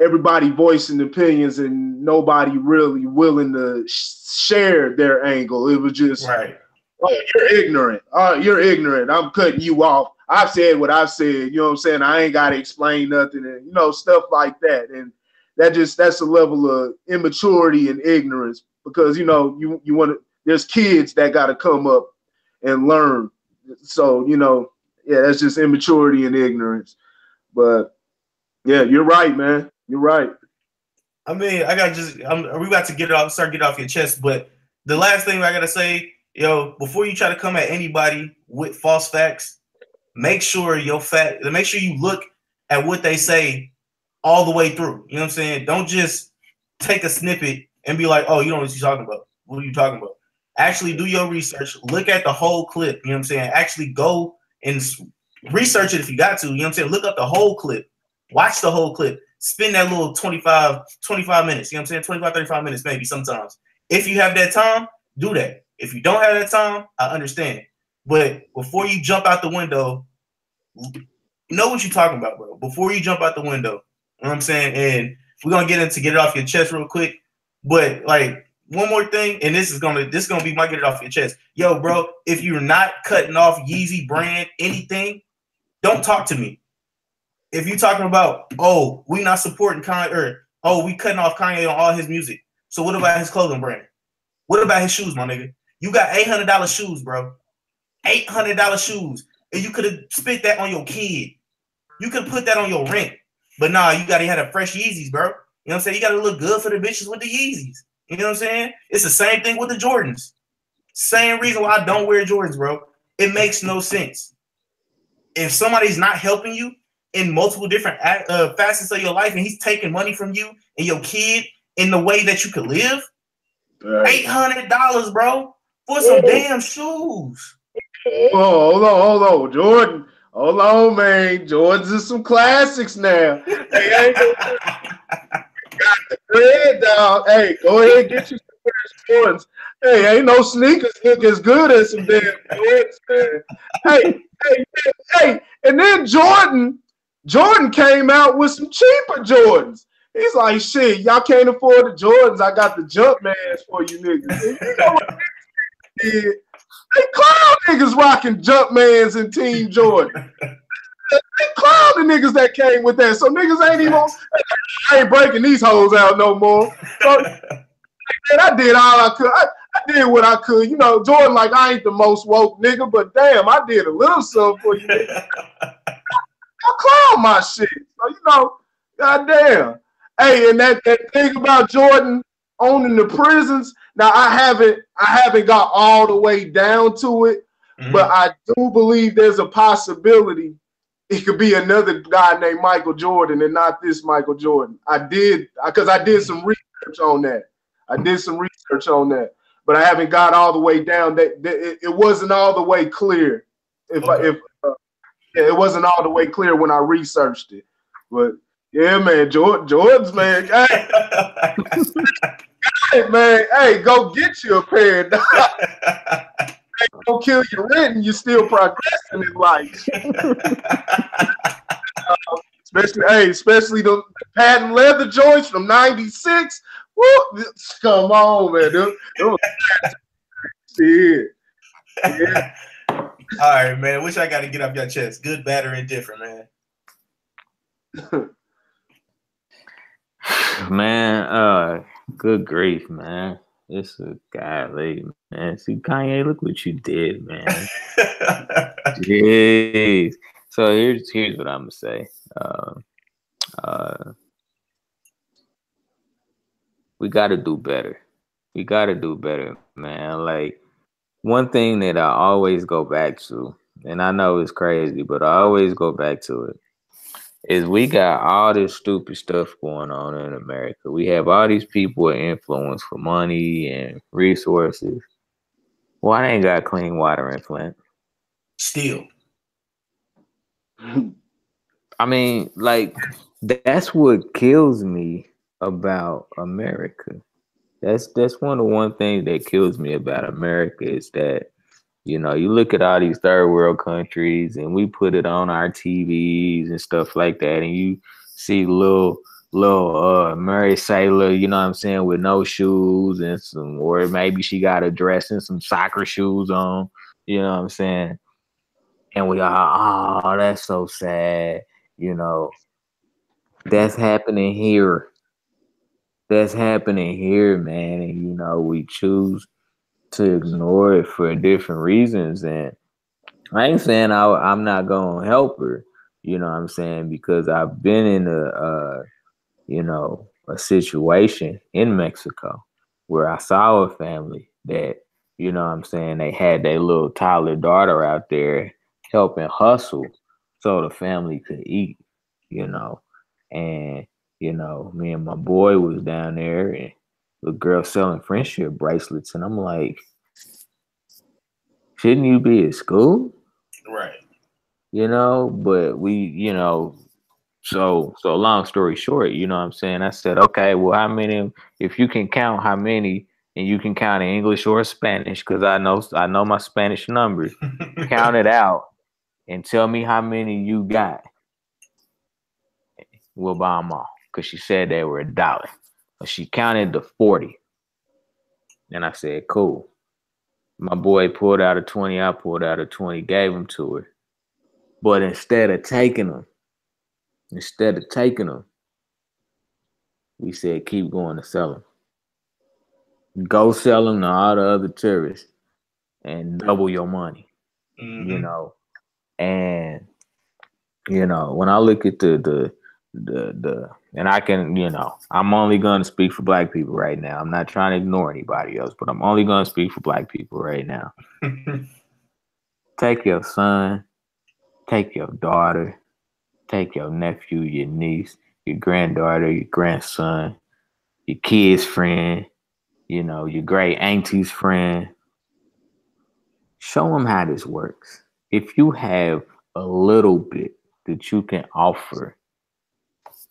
everybody voicing opinions and nobody really willing to share their angle. It was just, right. Oh, you're ignorant. Oh, you're ignorant. I'm cutting you off. I've said what I've said. You know what I'm saying? I ain't got to explain nothing, and stuff like that. And that's a level of immaturity and ignorance, because you want to. There's kids that got to come up and learn. So yeah, that's just immaturity and ignorance. But yeah, you're right, man. You're right. I mean, we about to start getting off your chest. But the last thing I gotta say, before you try to come at anybody with false facts, make sure you look at what they say all the way through. You know what I'm saying? Don't just take a snippet and be like, oh, you don't know what you're talking about. What are you talking about? Actually do your research. Look at the whole clip. You know what I'm saying? Actually go and research it if you got to. You know what I'm saying? Look up the whole clip. Watch the whole clip. Spend that little 25 minutes. You know what I'm saying? 25, 35 minutes maybe sometimes. If you have that time, do that. If you don't have that time, I understand. But before you jump out the window, know what you're talking about, bro. Before you jump out the window. You know what I'm saying? And we're gonna get it off your chest real quick. But like one more thing, and this is gonna be my get it off your chest. Yo, bro, if you're not cutting off Yeezy brand anything, don't talk to me. If you're talking about, oh, we not supporting Kanye, or oh, we cutting off Kanye on all his music. So what about his clothing brand? What about his shoes, my nigga? You got $800 shoes, bro. $800 shoes. And you could have spent that on your kid. You could put that on your rent. But nah, you gotta have the fresh Yeezys, bro. You know what I'm saying? You gotta look good for the bitches with the Yeezys. You know what I'm saying? It's the same thing with the Jordans. Same reason why I don't wear Jordans, bro. It makes no sense. If somebody's not helping you in multiple different facets of your life and he's taking money from you and your kid in the way that you could live, right. $800, bro, for some damn shoes. Hold on. Jordan. Hold on, man. Jordans is some classics now. Hey, got the bread, dog. Hey, go ahead and get you some Jordans. Hey, ain't no sneakers look as good as some damn Jordans, man. Hey, and then Jordan came out with some cheaper Jordans. He's like, shit, y'all can't afford the Jordans. I got the Jumpmans for you niggas. And you know what they did? They clown niggas rocking Jumpmans and Team Jordan. They clown the niggas that came with that. So niggas ain't even, I ain't breaking these hoes out no more. So man, I did all I could. I did what I could. You know, Jordan, like, I ain't the most woke nigga, but damn, I did a little something for you niggas. I clown my shit. So, you know, goddamn. Hey, and that thing about Jordan owning the prisons, now I haven't got all the way down to it, but I do believe there's a possibility it could be another guy named Michael Jordan and not this Michael Jordan. Because I did some research on that. But I haven't got all the way down. It wasn't all the way clear. It wasn't all the way clear when I researched it. But yeah, man, Jordan's, man. Hey, man, hey, go get you a pair. Hey, don't kill your rent and you're still progressing in life. Especially the patent leather joints from '96. Woo, come on, man. Shit. Yeah. All right, man. Wish I got to get off your chest. Good, bad, or indifferent, man. Man, good grief, man. This is golly, man. See, Kanye, look what you did, man. Jeez. So here's what I'm gonna say. We gotta do better. We gotta do better, man. Like, one thing that I always go back to, and I know it's crazy, but I always go back to it, is we got all this stupid stuff going on in America. We have all these people with influence for money and resources. Why they ain't got clean water in Flint? Still. I mean, like, that's what kills me about America. That's one thing that kills me about America is that, you know, you look at all these third world countries and we put it on our TVs and stuff like that, and you see little Mary Sailor, you know what I'm saying, with no shoes and some, or maybe she got a dress and some soccer shoes on, you know what I'm saying? And we are, oh, that's so sad, you know. That's happening here. That's happening here, man. And, you know, we choose to ignore it for different reasons. And I ain't saying I'm not going to help her, you know what I'm saying? Because I've been in a situation in Mexico where I saw a family that, you know what I'm saying, they had their little toddler daughter out there helping hustle so the family could eat, you know. And, you know, me and my boy was down there and the girl selling friendship bracelets. And I'm like, shouldn't you be at school? Right. You know, but we, you know, so long story short, you know what I'm saying? I said, okay, well, how many, if you can count how many, and you can count in English or Spanish, because I know my Spanish numbers, count it out and tell me how many you got. We'll buy them all. Because she said they were $1. But she counted to 40. And I said, cool. My boy pulled out a 20. I pulled out a 20, gave them to her. But instead of taking them, we said, keep going to sell them. Go sell them to all the other tourists and double your money, you know. And You know, when I look at the and I can, you know, I'm only gonna speak for black people right now. I'm not trying to ignore anybody else, but I'm only gonna speak for black people right now. Take your son, take your daughter, take your nephew, your niece, your granddaughter, your grandson, your kid's friend, you know, your great auntie's friend. Show them how this works. If you have a little bit that you can offer,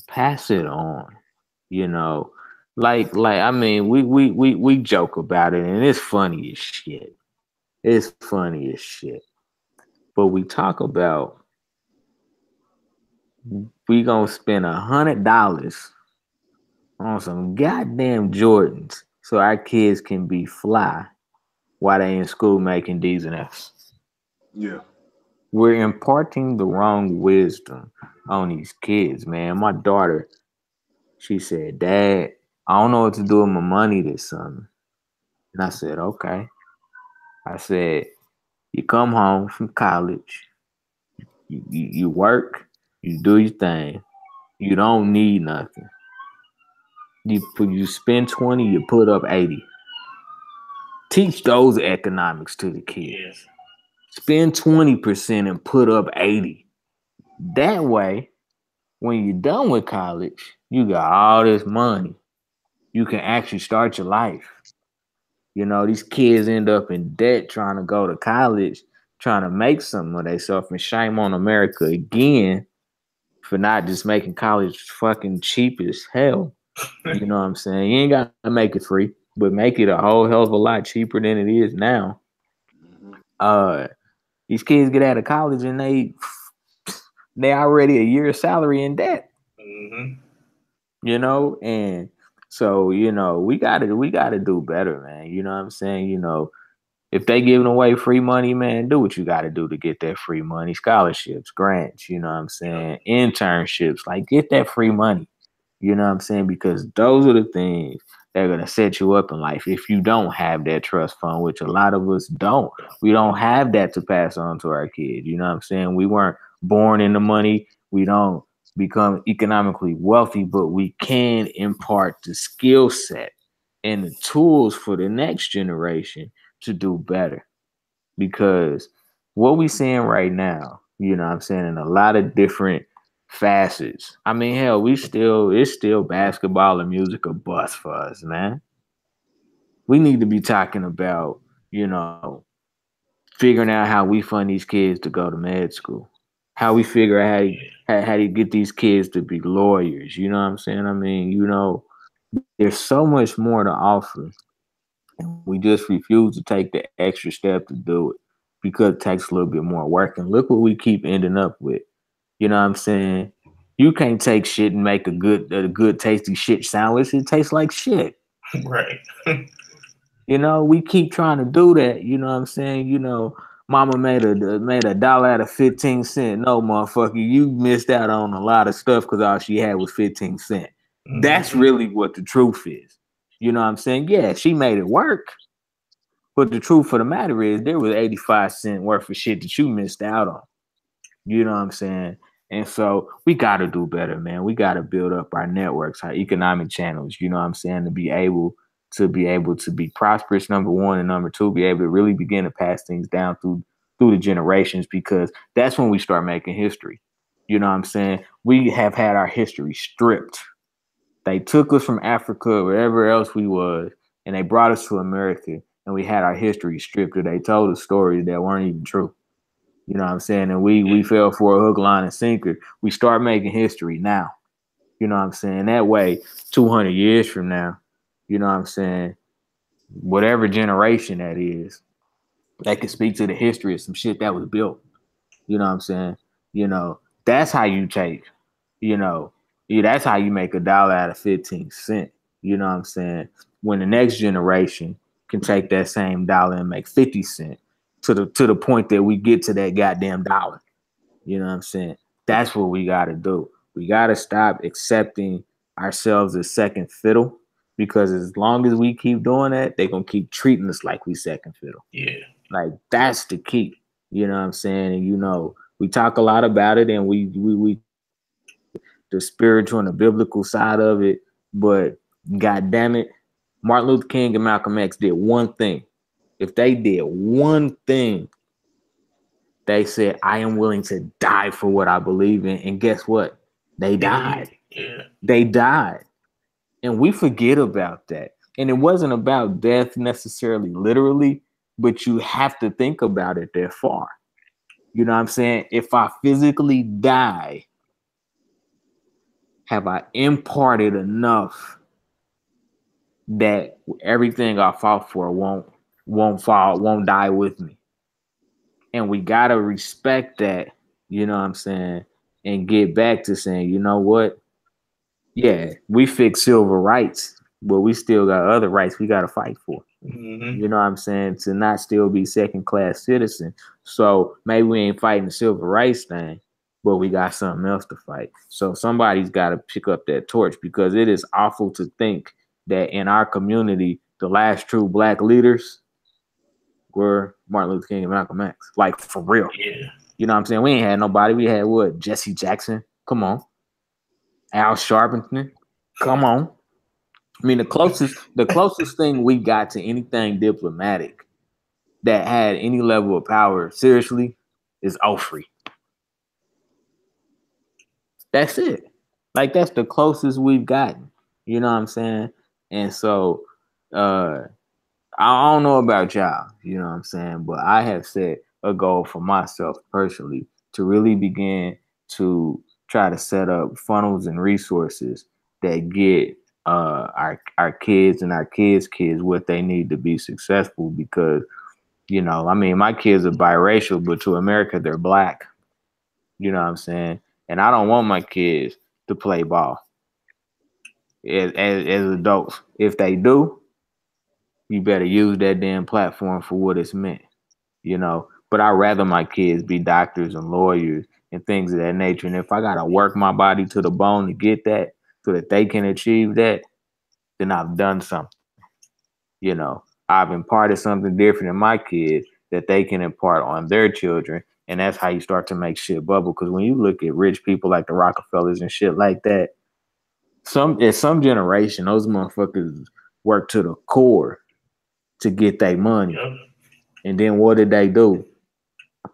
pass it on. You know, like I mean, we joke about it, and it's funny as shit. It's funny as shit. But we talk about we gonna spend $100 on some goddamn Jordans so our kids can be fly while they in school making D's and F's. Yeah. We're imparting the wrong wisdom on these kids, man. My daughter, she said, Dad, I don't know what to do with my money this summer. And I said, okay. I said, you come home from college, you work, you do your thing. You don't need nothing. You spend 20, you put up 80. Teach those economics to the kids. Yes. Spend 20% and put up 80. That way, when you're done with college, you got all this money. You can actually start your life. You know, these kids end up in debt trying to go to college, trying to make something of themselves, and shame on America again for not just making college fucking cheap as hell. You know what I'm saying? You ain't got to make it free, but make it a whole hell of a lot cheaper than it is now. Uh, these kids get out of college and they already a year's salary in debt. Mm-hmm. You know, and so you know we gotta do better, man. You know what I'm saying? You know, if they giving away free money, man, do what you got to do to get that free money. Scholarships, grants, you know what I'm saying? Internships, like get that free money. You know what I'm saying? Because those are the things that are going to set you up in life. If you don't have that trust fund, which a lot of us don't, we don't have that to pass on to our kids. You know what I'm saying? We weren't born into money. We don't become economically wealthy, but we can impart the skill set and the tools for the next generation to do better. Because what we seeing right now, you know what I'm saying, in a lot of different facets. I mean, hell, it's still basketball and music a bust for us, man. We need to be talking about, you know, figuring out how we fund these kids to go to med school. How we figure out how to get these kids to be lawyers. You know what I'm saying? I mean, you know, there's so much more to offer. And we just refuse to take the extra step to do it because it takes a little bit more work. And look what we keep ending up with. You know what I'm saying? You can't take shit and make a good tasty shit sandwich. It tastes like shit. Right. You know, we keep trying to do that. You know what I'm saying? You know, mama made a dollar out of 15 cents. No, motherfucker, you missed out on a lot of stuff because all she had was 15 cents. Mm-hmm. That's really what the truth is. You know what I'm saying? Yeah, she made it work. But the truth of the matter is there was 85 cents worth of shit that you missed out on. You know what I'm saying? And so we got to do better, man. We got to build up our networks, our economic channels, you know what I'm saying, to be able to be prosperous, number one, and number two, be able to really begin to pass things down through the generations, because that's when we start making history. You know what I'm saying? We have had our history stripped. They took us from Africa, wherever else we was, and they brought us to America, and we had our history stripped. Or they told us stories that weren't even true. You know what I'm saying? And we fell for a hook, line, and sinker. We start making history now. You know what I'm saying? That way, 200 years from now, you know what I'm saying, whatever generation that is, they can speak to the history of some shit that was built. You know what I'm saying? You know, that's how you take, you know, that's how you make a dollar out of 15 cents. You know what I'm saying? When the next generation can take that same dollar and make 50 cents to the point that we get to that goddamn dollar. You know what I'm saying? That's what we got to do. We got to stop accepting ourselves as second fiddle, because as long as we keep doing that, they're going to keep treating us like we second fiddle. Yeah. Like, that's the key. You know what I'm saying? And, you know, We talk a lot about it, and we the spiritual and the biblical side of it. But God damn it, Martin Luther King and Malcolm X did one thing. If they did one thing, they said, I am willing to die for what I believe in. And guess what? They died. Yeah. They died. And we forget about that. And it wasn't about death necessarily literally, but you have to think about it that far. You know what I'm saying? If I physically die, have I imparted enough that everything I fought for won't die with me? And we gotta respect that, you know what I'm saying, and get back to saying, you know what? Yeah, we fixed civil rights, but we still got other rights we gotta fight for. Mm-hmm. You know what I'm saying? To not still be second class citizen. So maybe we ain't fighting the civil rights thing, but we got something else to fight. So somebody's got to pick up that torch, because it is awful to think that in our community, the last true black leaders were Martin Luther King and Malcolm X. Like, for real. Yeah. You know what I'm saying? We ain't had nobody. We had what? Jesse Jackson. Come on. Al Sharpton. Come on. I mean, the closest thing we got to anything diplomatic that had any level of power, seriously, is Ofri. That's it. Like, that's the closest we've gotten. You know what I'm saying? And so, I don't know about y'all, you know what I'm saying? But I have set a goal for myself personally to really begin to try to set up funnels and resources that get our kids and our kids' kids what they need to be successful. Because, you know, I mean, my kids are biracial, but to America, they're black. You know what I'm saying? And I don't want my kids to play ball as adults. If they do, you better use that damn platform for what it's meant, you know. But I'd rather my kids be doctors and lawyers and things of that nature. And if I gotta work my body to the bone to get that so that they can achieve that, then I've done something. You know, I've imparted something different in my kids that they can impart on their children. And that's how you start to make shit bubble. Because when you look at rich people like the Rockefellers and shit like that, some generation, those motherfuckers work to the core to get their money. Yep. And then what did they do?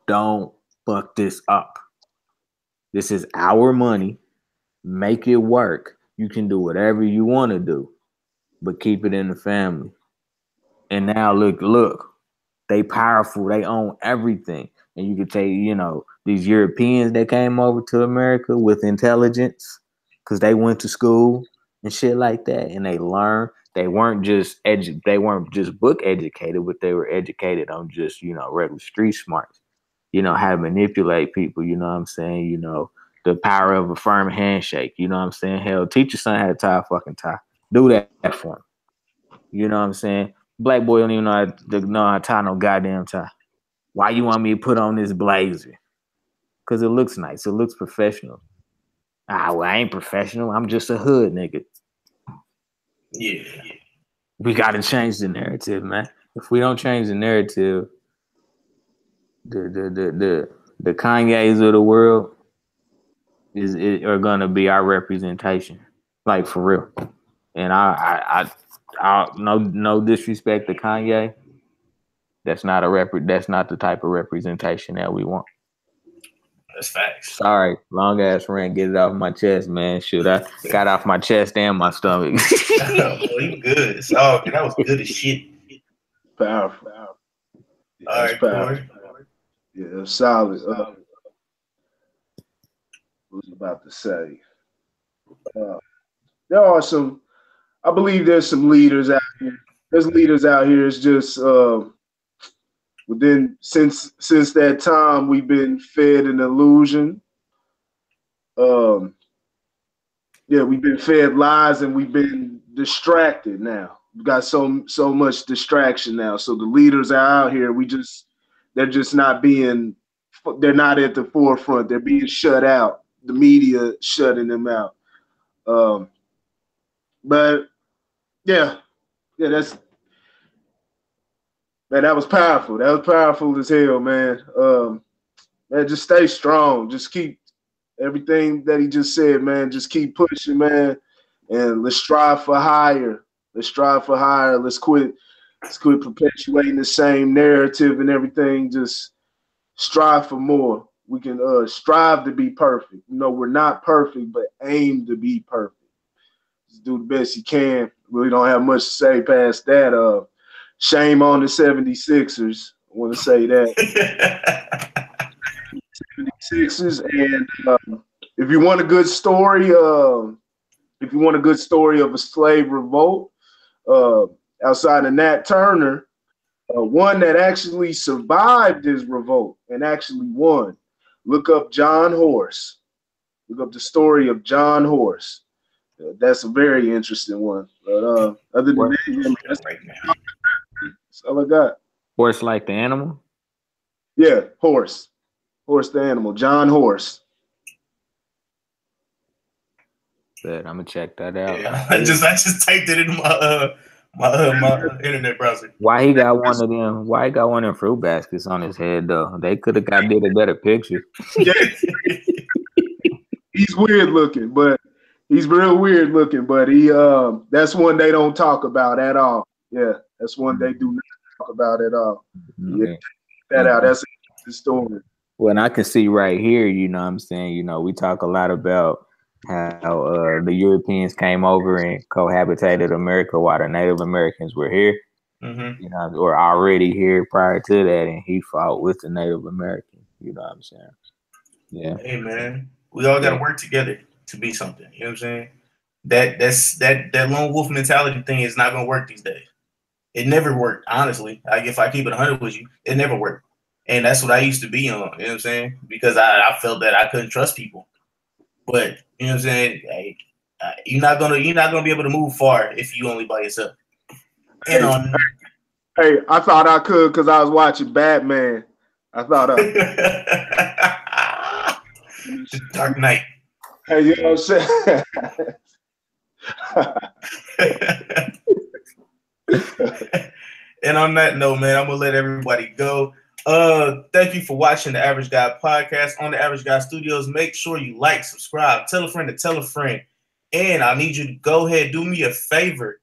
Don't fuck this up. This is our money. Make it work. You can do whatever you want to do, but keep it in the family. And now look, they powerful. They own everything. And you could take, you know, these Europeans that came over to America with intelligence because they went to school and shit like that, and they learned. They weren't just book educated, but they were educated on just, you know, regular street smarts. You know, how to manipulate people. You know what I'm saying? You know, the power of a firm handshake. You know what I'm saying? Hell, teach your son how to tie a fucking tie. Do that for him. You know what I'm saying? Black boy don't even know how to tie no goddamn tie. Why you want me to put on this blazer? Because it looks nice. It looks professional. Well, I ain't professional. I'm just a hood nigga. Yeah. We got to change the narrative, man. If we don't change the narrative, the Kanye's of the world are gonna be our representation, like, for real. And I no disrespect to Kanye. That's not the type of representation that we want. That's facts. Sorry, long ass rant. Get it off my chest, man. Shoot, I got off my chest and my stomach. Well, you good. It's all good. That was good as shit. Powerful. Yeah, All right, powerful. Corey. Yeah, solid. What was I about to say? There are some. I believe there's some leaders out here. There's leaders out here. It's just within since that time we've been fed an illusion. Yeah, we've been fed lies and we've been distracted now. We've got so much distraction now. So the leaders are out here. They're just not being. They're not at the forefront. They're being shut out. The media shutting them out. But yeah, that was powerful. That was powerful as hell, man. man, just stay strong. Just keep everything that he just said, man. Just keep pushing, man, and let's strive for higher. Let's strive for higher. Let's quit perpetuating the same narrative and everything. Just strive for more. We can strive to be perfect. You know, we're not perfect, but aim to be perfect. Just do the best you can. Really don't have much to say past that. Shame on the 76ers. I want to say that. 76ers, and if you want a good story, of a slave revolt, outside of Nat Turner, one that actually survived his revolt and actually won. Look up John Horse. Look up the story of John Horse. That's a very interesting one. But other than that, that's all I got. Horse like the animal? Yeah, Horse. Horse the animal. John Horse. Good. I'm gonna check that out. Yeah, I just typed it in my internet browser. Why he got one of them? Why he got one of them fruit baskets on his head though? They could have did a better picture. Yeah. He's weird looking, but he's real weird looking. But he that's one they don't talk about at all. Yeah, that's one they do not talk about at all. Yeah, check that out. That's a story. Well, and I can see right here, you know what I'm saying? You know, we talk a lot about how the Europeans came over and cohabitated America while the Native Americans were here, you know, or already here prior to that, and he fought with the Native Americans. You know what I'm saying? Yeah. Hey man, we all got to work together to be something. You know what I'm saying? That lone wolf mentality thing is not gonna work these days. It never worked, honestly. Like if I keep it 100 with you, it never worked. And that's what I used to be on. You know what I'm saying? Because I felt that I couldn't trust people. But you know what I'm saying? Hey, you're not gonna be able to move far if you only by yourself. And hey, I thought I could because I was watching Batman. I thought The Dark Knight. Hey, you know what I'm saying? And on that note, man, I'm gonna let everybody go. Thank you for watching the Average Guy podcast on the Average Guy Studios. Make sure you like, subscribe, tell a friend to tell a friend. And I need you to go ahead, do me a favor.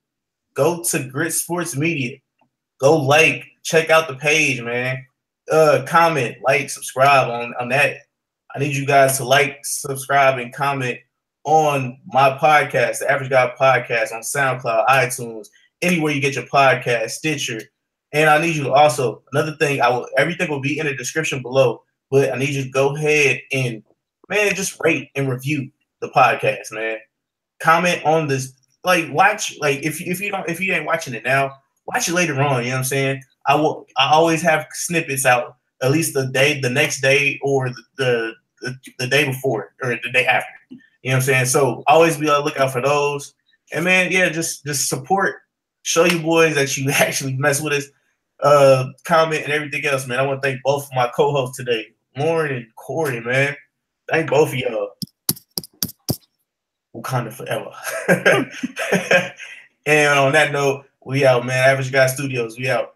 Go to Grit Sports Media. Go like, check out the page, man. Comment, like, subscribe on that. I need you guys to like, subscribe, and comment on my podcast, the Average Guy Podcast, on SoundCloud, iTunes, anywhere you get your podcast, Stitcher. And I need you to also, another thing, everything will be in the description below, but I need you to go ahead and, man, just rate and review the podcast, man. Comment on this, like watch, like if you ain't watching it now, watch it later on, you know what I'm saying? I always have snippets out at least the next day or the day before or the day after. You know what I'm saying? So always be on the lookout for those. And man, yeah, just support, show you boys that you actually mess with us. Comment and everything else, man. I want to thank both of my co-hosts today, Lauren and Corey, man. Thank both of y'all. Wakanda forever. And on that note, we out, man. Average Guy Studios, we out.